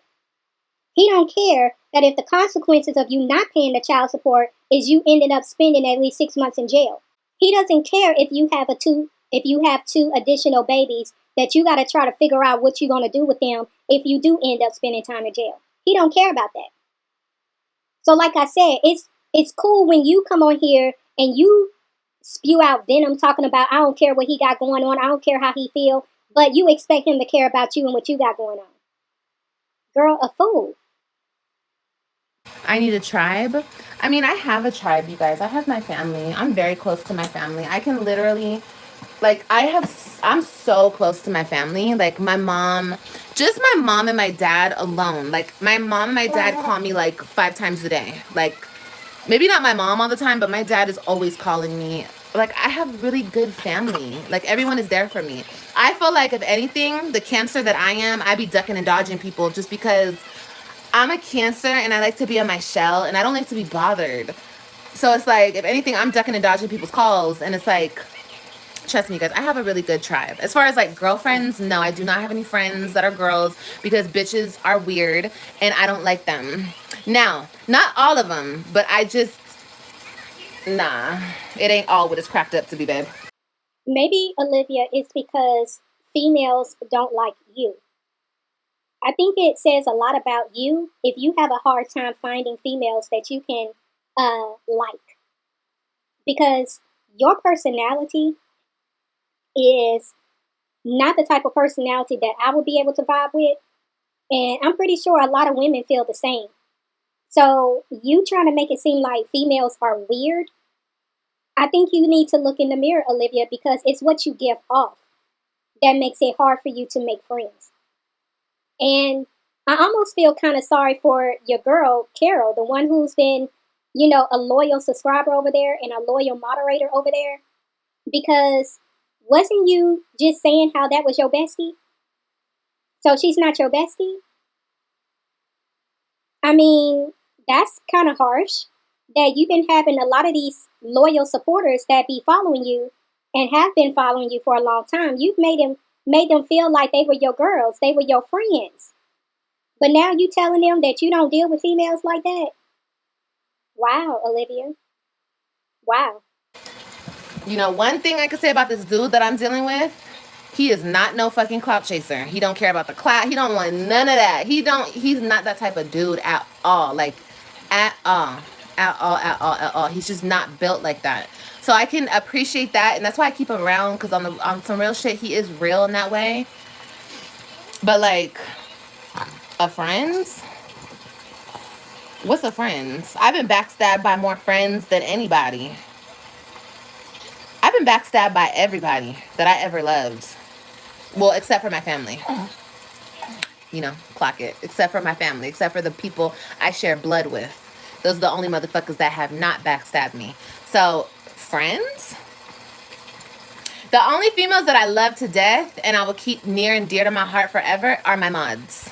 He don't care that if the consequences of you not paying the child support is you ended up spending at least 6 months in jail. He doesn't care if you have two additional babies that you got to try to figure out what you're going to do with them if you do end up spending time in jail. He don't care about that. So like I said, it's cool when you come on here and you spew out venom talking about I don't care what he got going on, I don't care how he feel, but you expect him to care about you and what you got going on. Girl, a fool. I need a tribe. I mean, I have a tribe, you guys. I have my family. I'm very close to my family. I can literally, like, I'm so close to my family. Like, my mom, just my mom and my dad alone. Like, my mom and my dad call me, like, 5 times a day. Like, maybe not my mom all the time, but my dad is always calling me. Like, I have really good family. Like, everyone is there for me. I feel like, if anything, the Cancer that I am, I be ducking and dodging people just because I'm a Cancer and I like to be on my shell and I don't like to be bothered. So it's like, if anything, I'm ducking and dodging people's calls. And it's like, trust me, guys, I have a really good tribe. As far as like girlfriends, no, I do not have any friends that are girls because bitches are weird and I don't like them. Now, not all of them, but nah, it ain't all what it's cracked up to be, babe. Maybe, Olivia, it's because females don't like you. I think it says a lot about you if you have a hard time finding females that you can like. Because your personality is not the type of personality that I would be able to vibe with. And I'm pretty sure a lot of women feel the same. So you trying to make it seem like females are weird, I think you need to look in the mirror, Olivia, because it's what you give off that makes it hard for you to make friends. And I almost feel kind of sorry for your girl, Carol, the one who's been, a loyal subscriber over there and a loyal moderator over there. Because wasn't you just saying how that was your bestie? So she's not your bestie? I mean, that's kind of harsh that you've been having a lot of these loyal supporters that be following you and have been following you for a long time. You've made them feel like they were your girls, they were your friends. But now you telling them that you don't deal with females like that? Wow, Olivia. Wow. You know, one thing I could say about this dude that I'm dealing with, he is not no fucking clout chaser. He don't care about the clout. He don't want none of that. He's not that type of dude at all. Like, at all. At all, at all, at all. He's just not built like that. So I can appreciate that, and that's why I keep him around, because on some real shit, he is real in that way. But like, a friends? What's a friends? I've been backstabbed by more friends than anybody. I've been backstabbed by everybody that I ever loved. Well, except for my family. You know, clock it. Except for my family. Except for the people I share blood with. Those are the only motherfuckers that have not backstabbed me. So, friends? The only females that I love to death and I will keep near and dear to my heart forever are my mods.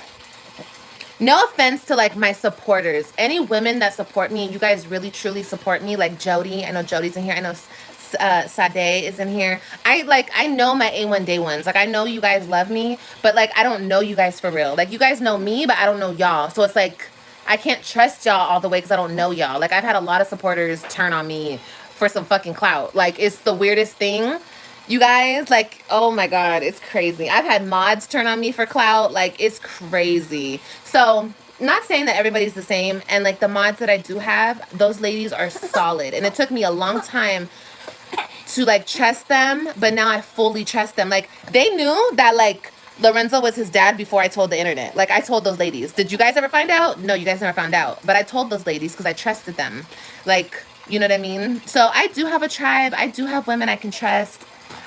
No offense to like my supporters. Any women that support me, you guys really truly support me. Like Jody, I know Jody's in here. I know Sade is in here. I know my A1 day ones. Like I know you guys love me, but like I don't know you guys for real. Like you guys know me, but I don't know y'all. So it's like I can't trust y'all all the way because I don't know y'all. Like I've had a lot of supporters turn on me for some fucking clout. Like it's the weirdest thing. You guys, like, oh my God, it's crazy. I've had mods turn on me for clout. Like, it's crazy. So, not saying that everybody's the same. And, like, the mods that I do have, those ladies are solid. And it took me a long time to, like, trust them. But now I fully trust them. Like, they knew that, like, Lorenzo was his dad before I told the internet. Like, I told those ladies. Did you guys ever find out? No, you guys never found out. But I told those ladies because I trusted them. Like, you know what I mean? So, I do have a tribe. I do have women I can trust.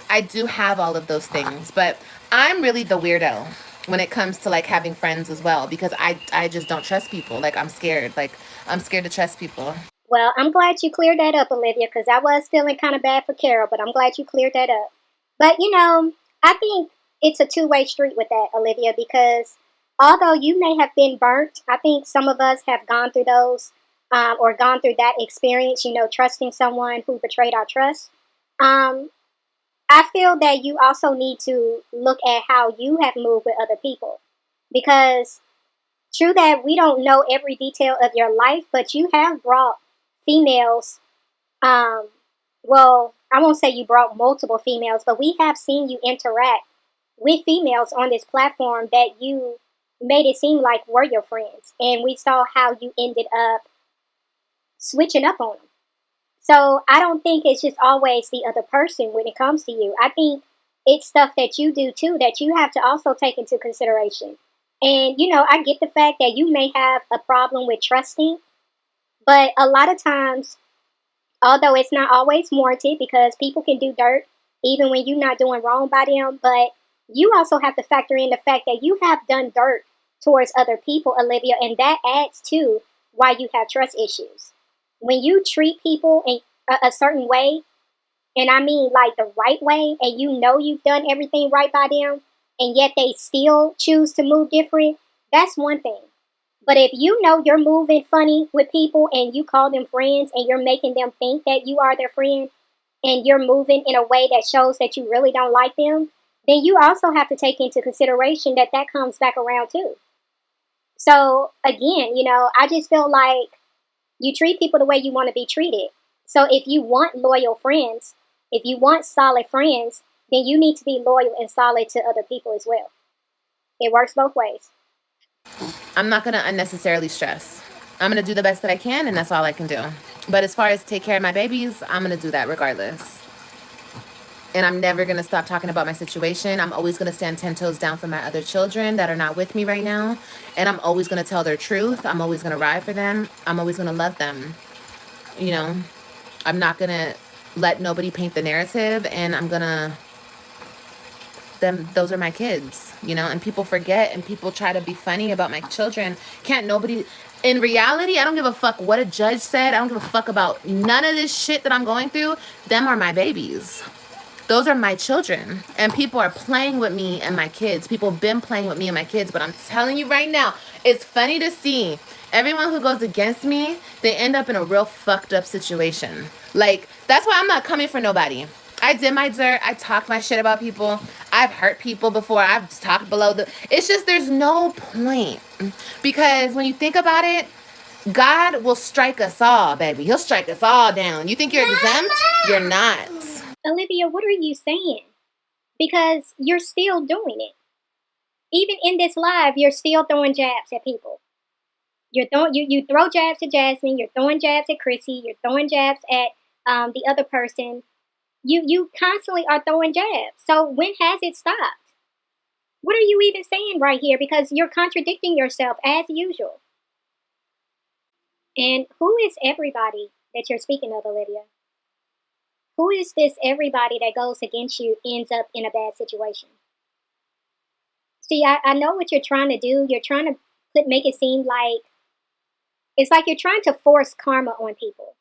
I do have all of those things, but I'm really the weirdo when it comes to like having friends as well, because I just don't trust people. Like I'm scared. Like I'm scared to trust people. Well, I'm glad you cleared that up, Olivia, because I was feeling kind of bad for Carol, but I'm glad you cleared that up. But, I think it's a two-way street with that, Olivia, because although you may have been burnt, I think some of us have gone through those or gone through that experience, trusting someone who betrayed our trust. I feel that you also need to look at how you have moved with other people. Because true that we don't know every detail of your life, but you have brought females, well, I won't say you brought multiple females, but we have seen you interact with females on this platform that you made it seem like were your friends. And we saw how you ended up switching up on them. So I don't think it's just always the other person when it comes to you. I think it's stuff that you do too that you have to also take into consideration. And, I get the fact that you may have a problem with trusting, but a lot of times, although it's not always warranted because people can do dirt even when you're not doing wrong by them, but you also have to factor in the fact that you have done dirt towards other people, Olivia, and that adds to why you have trust issues. When you treat people in a certain way, and I mean like the right way, and you know you've done everything right by them, and yet they still choose to move different, that's one thing. But if you know you're moving funny with people and you call them friends and you're making them think that you are their friend and you're moving in a way that shows that you really don't like them, then you also have to take into consideration that that comes back around too. So again, I just feel like you treat people the way you want to be treated. So if you want loyal friends, if you want solid friends, then you need to be loyal and solid to other people as well. It works both ways. I'm not going to unnecessarily stress. I'm going to do the best that I can, and that's all I can do. But as far as take care of my babies, I'm going to do that regardless. And I'm never going to stop talking about my situation. I'm always going to stand 10 toes down for my other children that are not with me right now. And I'm always going to tell their truth. I'm always going to ride for them. I'm always going to love them. I'm not going to let nobody paint the narrative. And I'm going to those are my kids, you know, and people forget and people try to be funny about my children. Can't nobody, in reality, I don't give a fuck what a judge said. I don't give a fuck about none of this shit that I'm going through. Them are my babies. Those are my children. And people are playing with me and my kids. People have been playing with me and my kids. But I'm telling you right now, it's funny to see everyone who goes against me, they end up in a real fucked up situation. Like, that's why I'm not coming for nobody. I did my dirt. I talked my shit about people. I've hurt people before. I've talked below the... It's just there's no point. Because when you think about it, God will strike us all, baby. He'll strike us all down. You think you're exempt? You're not. Olivia, what are you saying? Because you're still doing it. Even in this live, you're still throwing jabs at people. You throw jabs at Jasmine. You're throwing jabs at Chrissy. You're throwing jabs at the other person. You constantly are throwing jabs. So when has it stopped? What are you even saying right here? Because you're contradicting yourself as usual. And who is everybody that you're speaking of, Olivia? Who is this everybody that goes against you ends up in a bad situation? See, I know what you're trying to do. You're trying to make it seem like it's like you're trying to force karma on people.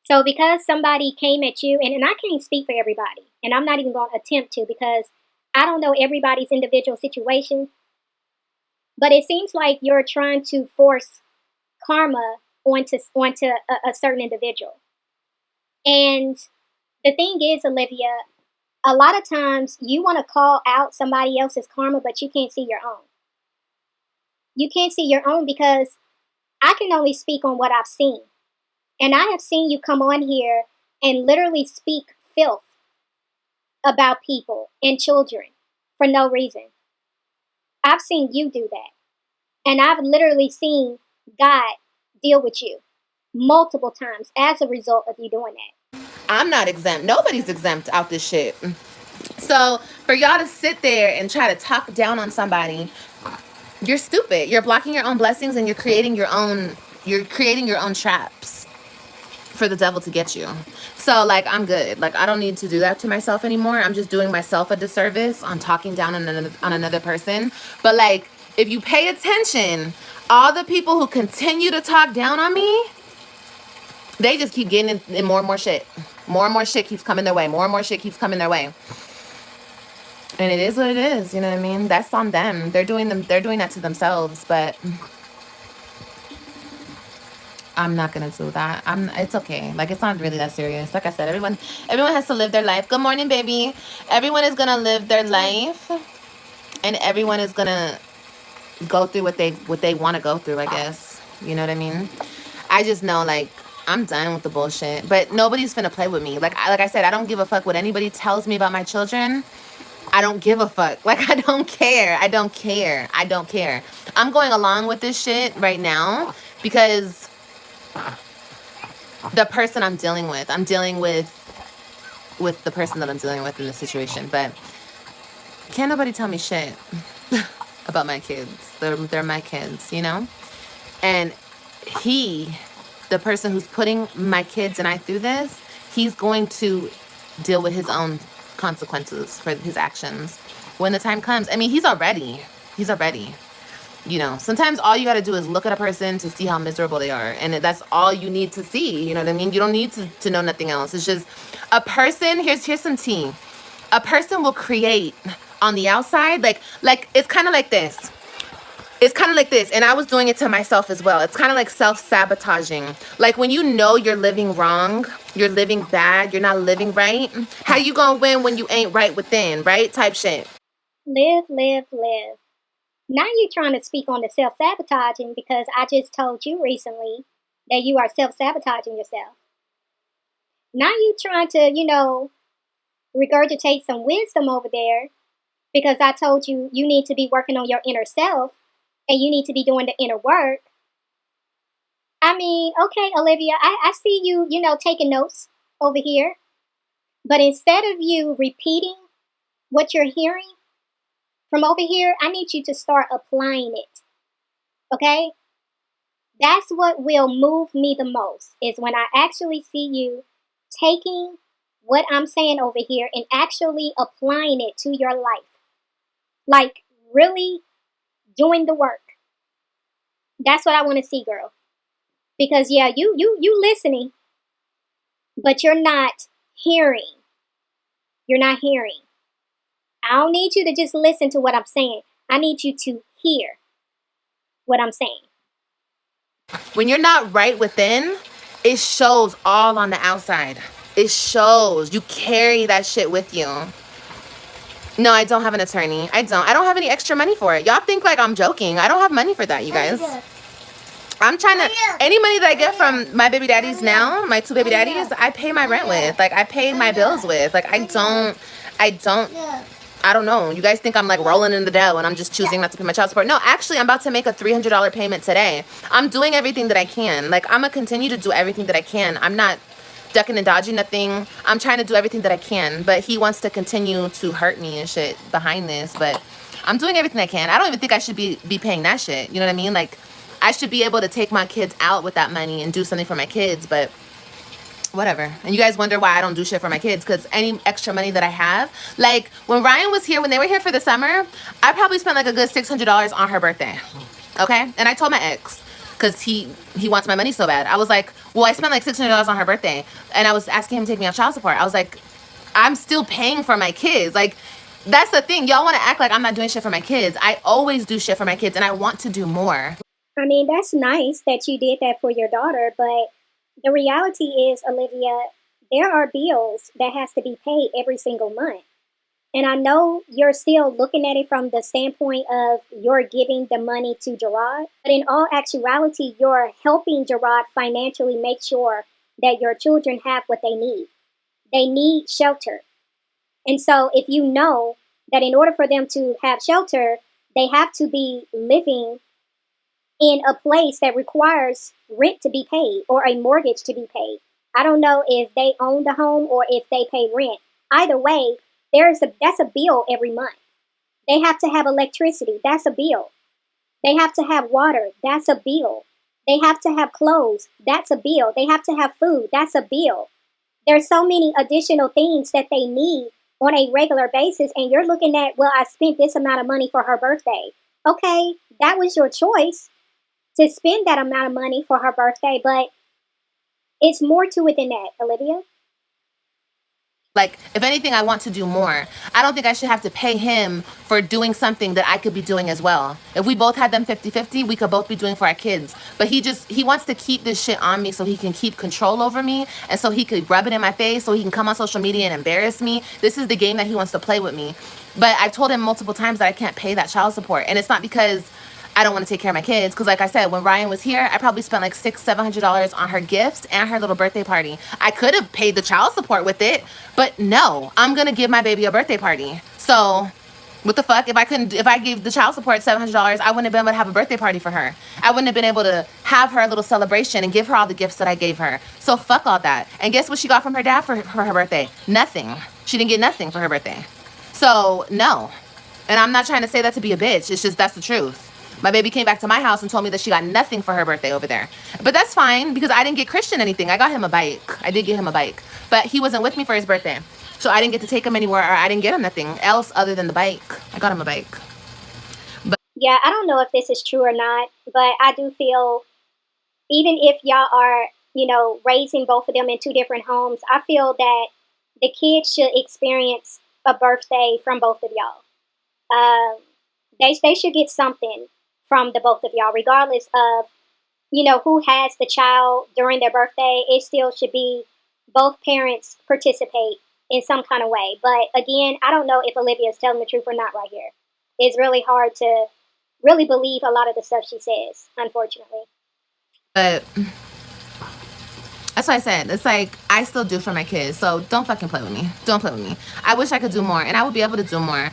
So because somebody came at you, and I can't speak for everybody, and I'm not even going to attempt to because I don't know everybody's individual situation, but it seems like you're trying to force karma onto a certain individual. And the thing is, Olivia, a lot of times you want to call out somebody else's karma, but you can't see your own. You can't see your own because I can only speak on what I've seen. And I have seen you come on here and literally speak filth about people and children for no reason. I've seen you do that. And I've literally seen God deal with you multiple times as a result of you doing that. I'm not exempt. Nobody's exempt out this shit. So for y'all to sit there and try to talk down on somebody, you're stupid. You're blocking your own blessings and you're creating your own traps for the devil to get you. So like, I'm good. Like, I don't need to do that to myself anymore. I'm just doing myself a disservice on talking down on another person. But like, if you pay attention, all the people who continue to talk down on me, they just keep getting in more and more shit. More and more shit keeps coming their way. More and more shit keeps coming their way. And it is what it is, you know what I mean? That's on them. They're doing that to themselves, but I'm not gonna do that. It's okay. Like, it's not really that serious. Like I said, everyone has to live their life. Good morning, baby. Everyone is gonna live their life, and everyone is gonna go through what they want to go through, I guess. You know what I mean? I just know, like, I'm done with the bullshit. But nobody's finna play with me. Like I said, I don't give a fuck what anybody tells me about my children. I don't give a fuck. Like, I don't care. I don't care. I don't care. I'm going along with this shit right now because the person I'm dealing with the person that I'm dealing with in this situation. But can't nobody tell me shit about my kids. They're my kids, you know? And the person who's putting my kids and I through this, he's going to deal with his own consequences for his actions when the time comes. I mean, he's already, you know, sometimes all you got to do is look at a person to see how miserable they are. And that's all you need to see. You know what I mean? You don't need to know nothing else. It's just a person. Here's some tea. A person will create on the outside. Like it's kind of like this. It's kind of like this, and I was doing it to myself as well. It's kind of like self-sabotaging. Like when you know you're living wrong, you're living bad, you're not living right, how you gonna win when you ain't right within, right? Type shit. Live, live, live. Now you're trying to speak on the self-sabotaging because I just told you recently that you are self-sabotaging yourself. Now you're trying to, regurgitate some wisdom over there because I told you you need to be working on your inner self and you need to be doing the inner work. I mean, okay, Olivia, I see you, taking notes over here. But instead of you repeating what you're hearing from over here, I need you to start applying it. Okay? That's what will move me the most, is when I actually see you taking what I'm saying over here and actually applying it to your life. Like really doing the work. That's what I want to see, girl. Because yeah, you listening, but you're not hearing. You're not hearing. I don't need you to just listen to what I'm saying. I need you to hear what I'm saying. When you're not right within, it shows all on the outside. It shows. You carry that shit with you. No, I don't have an attorney. I don't have any extra money for it. Y'all think like I'm joking. I don't have money for that, you guys. I'm trying to, any money that I get from my baby daddies now, my 2 baby daddies, I pay my rent with. Like, I pay my bills with. Like, I don't know. You guys think I'm like rolling in the dough and I'm just choosing not to pay my child support. No, actually, I'm about to make a $300 payment today. I'm doing everything that I can. Like, I'm going to continue to do everything that I can. I'm not ducking and dodging nothing. I'm trying to do everything that I can. But he wants to continue to hurt me and shit behind this. But I'm doing everything I can. I don't even think I should be paying that shit. You know what I mean? Like, I should be able to take my kids out with that money and do something for my kids. But whatever. And you guys wonder why I don't do shit for my kids, because any extra money that I have, like when Ryan was here, when they were here for the summer, I probably spent like a good $600 on her birthday. Okay? And I told my ex, because he wants my money so bad. I was like, well, I spent like $600 on her birthday, and I was asking him to take me on child support. I was like, I'm still paying for my kids. Like, that's the thing. Y'all want to act like I'm not doing shit for my kids. I always do shit for my kids, and I want to do more. I mean, that's nice that you did that for your daughter, but the reality is, Olivia, there are bills that has to be paid every single month. And I know you're still looking at it from the standpoint of you're giving the money to Gerard, but in all actuality, you're helping Gerard financially make sure that your children have what they need. They need shelter. And so if you know that in order for them to have shelter, they have to be living in a place that requires rent to be paid or a mortgage to be paid. I don't know if they own the home or if they pay rent. Either way, that's a bill every month. They have to have electricity. That's a bill. They have to have water. That's a bill. They have to have clothes. That's a bill. They have to have food. That's a bill. There's so many additional things that they need on a regular basis. And you're looking at, well, I spent this amount of money for her birthday. Okay, that was your choice to spend that amount of money for her birthday, but it's more to it than that, Olivia. Like, if anything, I want to do more. I don't think I should have to pay him for doing something that I could be doing as well. If we both had them 50-50, we could both be doing for our kids. But he wants to keep this shit on me so he can keep control over me, and so he could rub it in my face, so he can come on social media and embarrass me. This is the game that he wants to play with me. But I've told him multiple times that I can't pay that child support. And it's not because I don't want to take care of my kids, because like I said, when Ryan was here, I probably spent like $600-700 on her gifts and her little birthday party. I could have paid the child support with it, but no, I'm gonna give my baby a birthday party. So what the fuck? If I gave the child support $700, I wouldn't have been able to have a birthday party for her. I wouldn't have been able to have her little celebration and give her all the gifts that I gave her. So fuck all that. And guess what she got from her dad for her birthday? Nothing. She didn't get nothing for her birthday. So no. And I'm not trying to say that to be a bitch. It's just, that's the truth. My baby came back to my house and told me that she got nothing for her birthday over there. But that's fine, because I didn't get Christian anything. I got him a bike. I did get him a bike. But he wasn't with me for his birthday. So I didn't get to take him anywhere, or I didn't get him nothing else other than the bike. I got him a bike. Yeah, I don't know if this is true or not, but I do feel, even if y'all are, raising both of them in 2 different homes, I feel that the kids should experience a birthday from both of y'all. They should get something from the both of y'all, regardless of, who has the child during their birthday. It still should be both parents participate in some kind of way. But again, I don't know if Olivia is telling the truth or not right here. It's really hard to really believe a lot of the stuff she says, unfortunately. But that's why I said, it's like, I still do for my kids. So don't fucking play with me. Don't play with me. I wish I could do more, and I would be able to do more.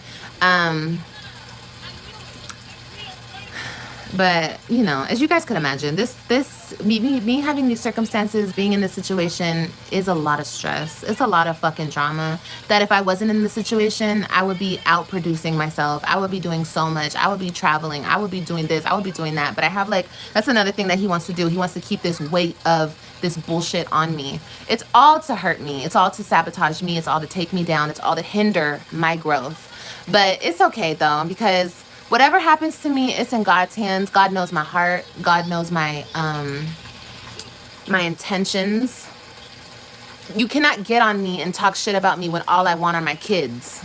But, as you guys could imagine, me having these circumstances, being in this situation, is a lot of stress. It's a lot of fucking drama that if I wasn't in the situation, I would be out producing myself. I would be doing so much. I would be traveling. I would be doing this. I would be doing that. But I have, that's another thing that he wants to do. He wants to keep this weight of this bullshit on me. It's all to hurt me. It's all to sabotage me. It's all to take me down. It's all to hinder my growth. But it's okay though, because whatever happens to me, it's in God's hands. God knows my heart. God knows my intentions. You cannot get on me and talk shit about me when all I want are my kids.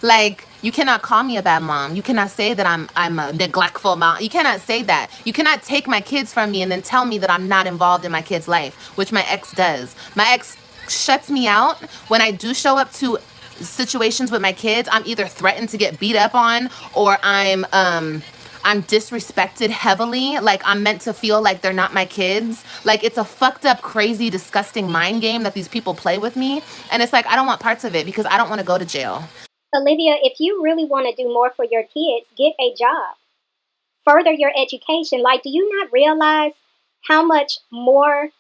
Like, you cannot call me a bad mom. You cannot say that I'm a neglectful mom. You cannot say that. You cannot take my kids from me and then tell me that I'm not involved in my kid's life, which my ex does. My ex shuts me out when I do show up to situations with my kids. I'm either threatened to get beat up on, or I'm disrespected heavily. Like, I'm meant to feel like they're not my kids. Like, it's a fucked up, crazy, disgusting mind game that these people play with me. And it's like, I don't want parts of it because I don't want to go to jail. Olivia, if you really want to do more for your kids, get a job. Further your education. Like, do you not realize how much more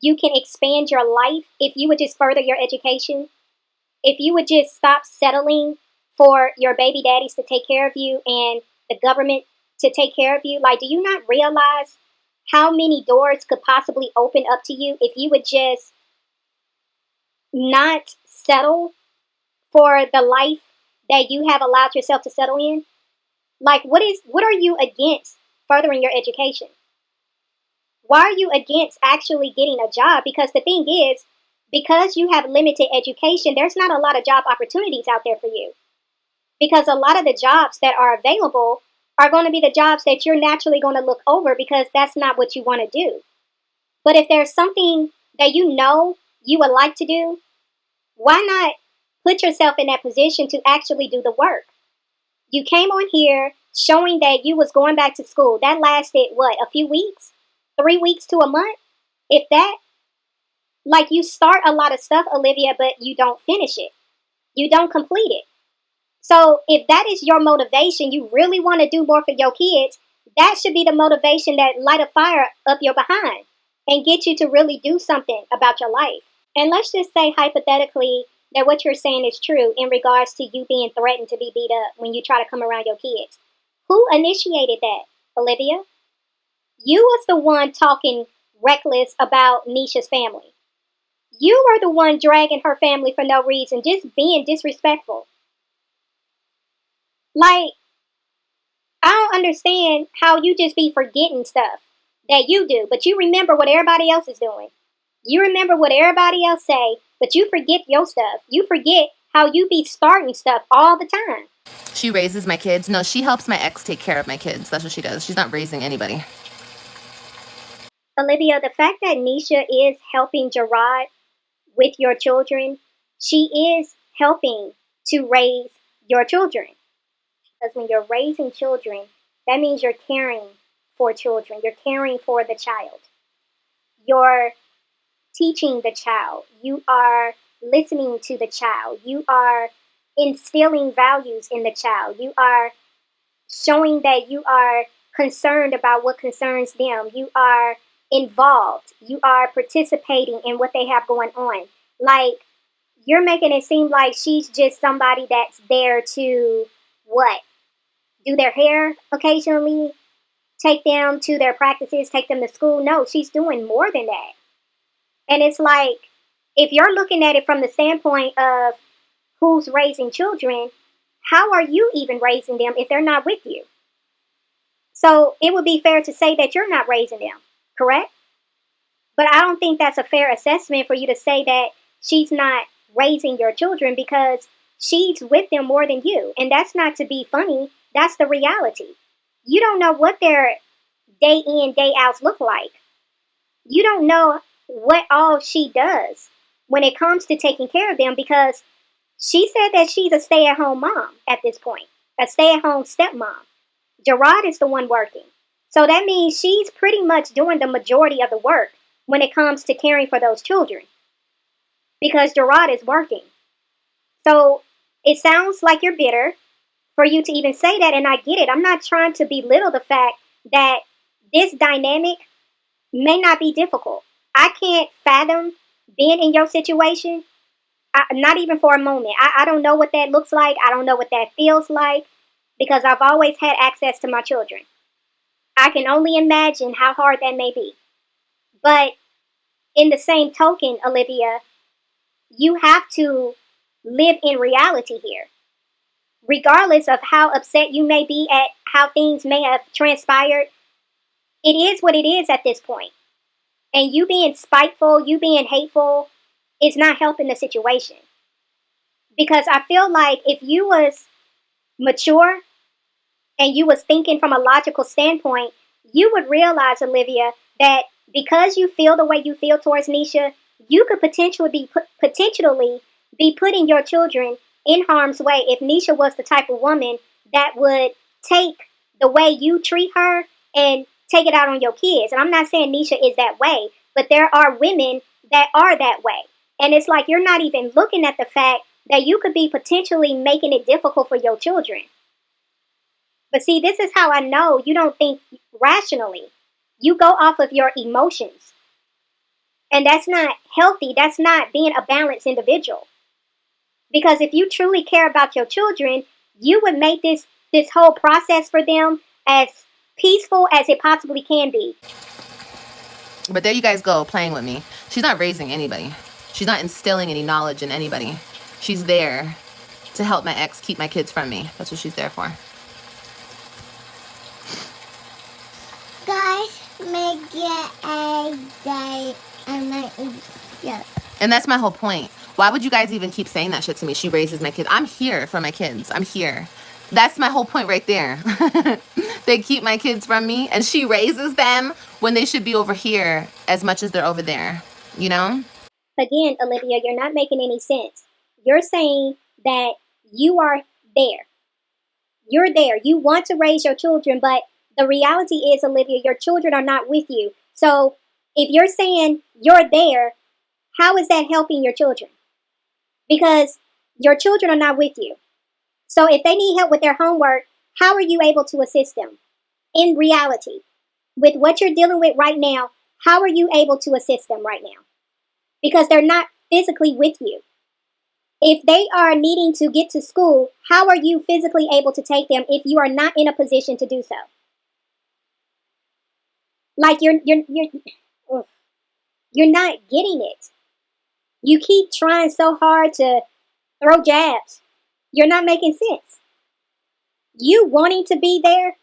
you can expand your life if you would just further your education? If you would just stop settling for your baby daddies to take care of you and the government to take care of you. Like, do you not realize how many doors could possibly open up to you if you would just not settle for the life that you have allowed yourself to settle in? Like, what are you against furthering your education? Why are you against actually getting a job? Because the thing is, because you have limited education, there's not a lot of job opportunities out there for you. Because a lot of the jobs that are available are going to be the jobs that you're naturally going to look over because that's not what you want to do. But if there's something that you know you would like to do, why not put yourself in that position to actually do the work? You came on here showing that you was going back to school. That lasted, what, a few weeks? 3 weeks to a month? If that, like, you start a lot of stuff, Olivia, but you don't finish it. You don't complete it. So if that is your motivation, you really want to do more for your kids, that should be the motivation that light a fire up your behind and get you to really do something about your life. And let's just say hypothetically that what you're saying is true in regards to you being threatened to be beat up when you try to come around your kids. Who initiated that, Olivia? You was the one talking reckless about Nisha's family. You were the one dragging her family for no reason, just being disrespectful. Like, I don't understand how you just be forgetting stuff that you do, but you remember what everybody else is doing. You remember what everybody else say, but you forget your stuff. You forget how you be starting stuff all the time. She raises my kids. No, she helps my ex take care of my kids. That's what she does. She's not raising anybody. Olivia, the fact that Nisha is helping Gerard with your children, she is helping to raise your children. Because when you're raising children, that means you're caring for children. You're caring for the child. You're teaching the child. You are listening to the child. You are instilling values in the child. You are showing that you are concerned about what concerns them. You are involved. You are participating in what they have going on. Like, you're making it seem like she's just somebody that's there to, what? Do their hair occasionally, take them to their practices, take them to school. No, she's doing more than that. And it's like, if you're looking at it from the standpoint of who's raising children, how are you even raising them if they're not with you? So it would be fair to say that you're not raising them, correct? But I don't think that's a fair assessment for you to say that she's not raising your children because she's with them more than you. And that's not to be funny. That's the reality. You don't know what their day in, day outs look like. You don't know what all she does when it comes to taking care of them because she said that she's a stay-at-home mom at this point, a stay-at-home stepmom. Gerard is the one working. So that means she's pretty much doing the majority of the work when it comes to caring for those children because Gerard is working. So it sounds like you're bitter for you to even say that, and I get it. I'm not trying to belittle the fact that this dynamic may not be difficult. I can't fathom being in your situation, not even for a moment. I don't know what that looks like. I don't know what that feels like because I've always had access to my children. I can only imagine how hard that may be. But in the same token, Olivia, you have to live in reality here. Regardless of how upset you may be at how things may have transpired, it is what it is at this point. And you being spiteful, you being hateful, is not helping the situation. Because I feel like if you was mature and you was thinking from a logical standpoint, you would realize, Olivia, that because you feel the way you feel towards Nisha, you could potentially be putting your children in harm's way if Nisha was the type of woman that would take the way you treat her and take it out on your kids. And I'm not saying Nisha is that way, but there are women that are that way. And it's like you're not even looking at the fact that you could be potentially making it difficult for your children. But see, this is how I know you don't think rationally. You go off of your emotions. And that's not healthy. That's not being a balanced individual. Because if you truly care about your children, you would make this whole process for them as peaceful as it possibly can be. But there you guys go, playing with me. She's not raising anybody. She's not instilling any knowledge in anybody. She's there to help my ex keep my kids from me. That's what she's there for. Guys, make it a day and make it. And that's my whole point. Why would you guys even keep saying that shit to me? She raises my kids. I'm here for my kids. I'm here. That's my whole point right there. They keep my kids from me, and she raises them when they should be over here as much as they're over there. You know? Again, Olivia, you're not making any sense. You're saying that you are there. You're there. You want to raise your children, but the reality is, Olivia, your children are not with you. So if you're saying you're there, how is that helping your children? Because your children are not with you. So if they need help with their homework, how are you able to assist them? In reality, with what you're dealing with right now, how are you able to assist them right now? Because they're not physically with you. If they are needing to get to school, how are you physically able to take them if you are not in a position to do so? Like you're not getting it. You keep trying so hard to throw jabs. You're not making sense. You wanting to be there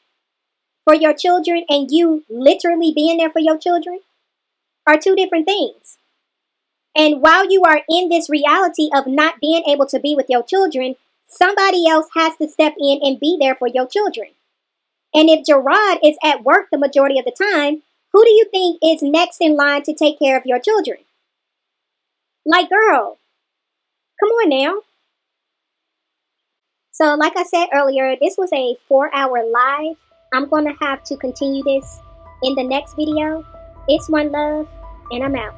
for your children and you literally being there for your children are two different things. And while you are in this reality of not being able to be with your children, somebody else has to step in and be there for your children. And if Gerard is at work the majority of the time, who do you think is next in line to take care of your children? Like, girl, come on now. So like I said earlier, this was a 4-hour live. I'm going to have to continue this in the next video. It's OneLove, and I'm out.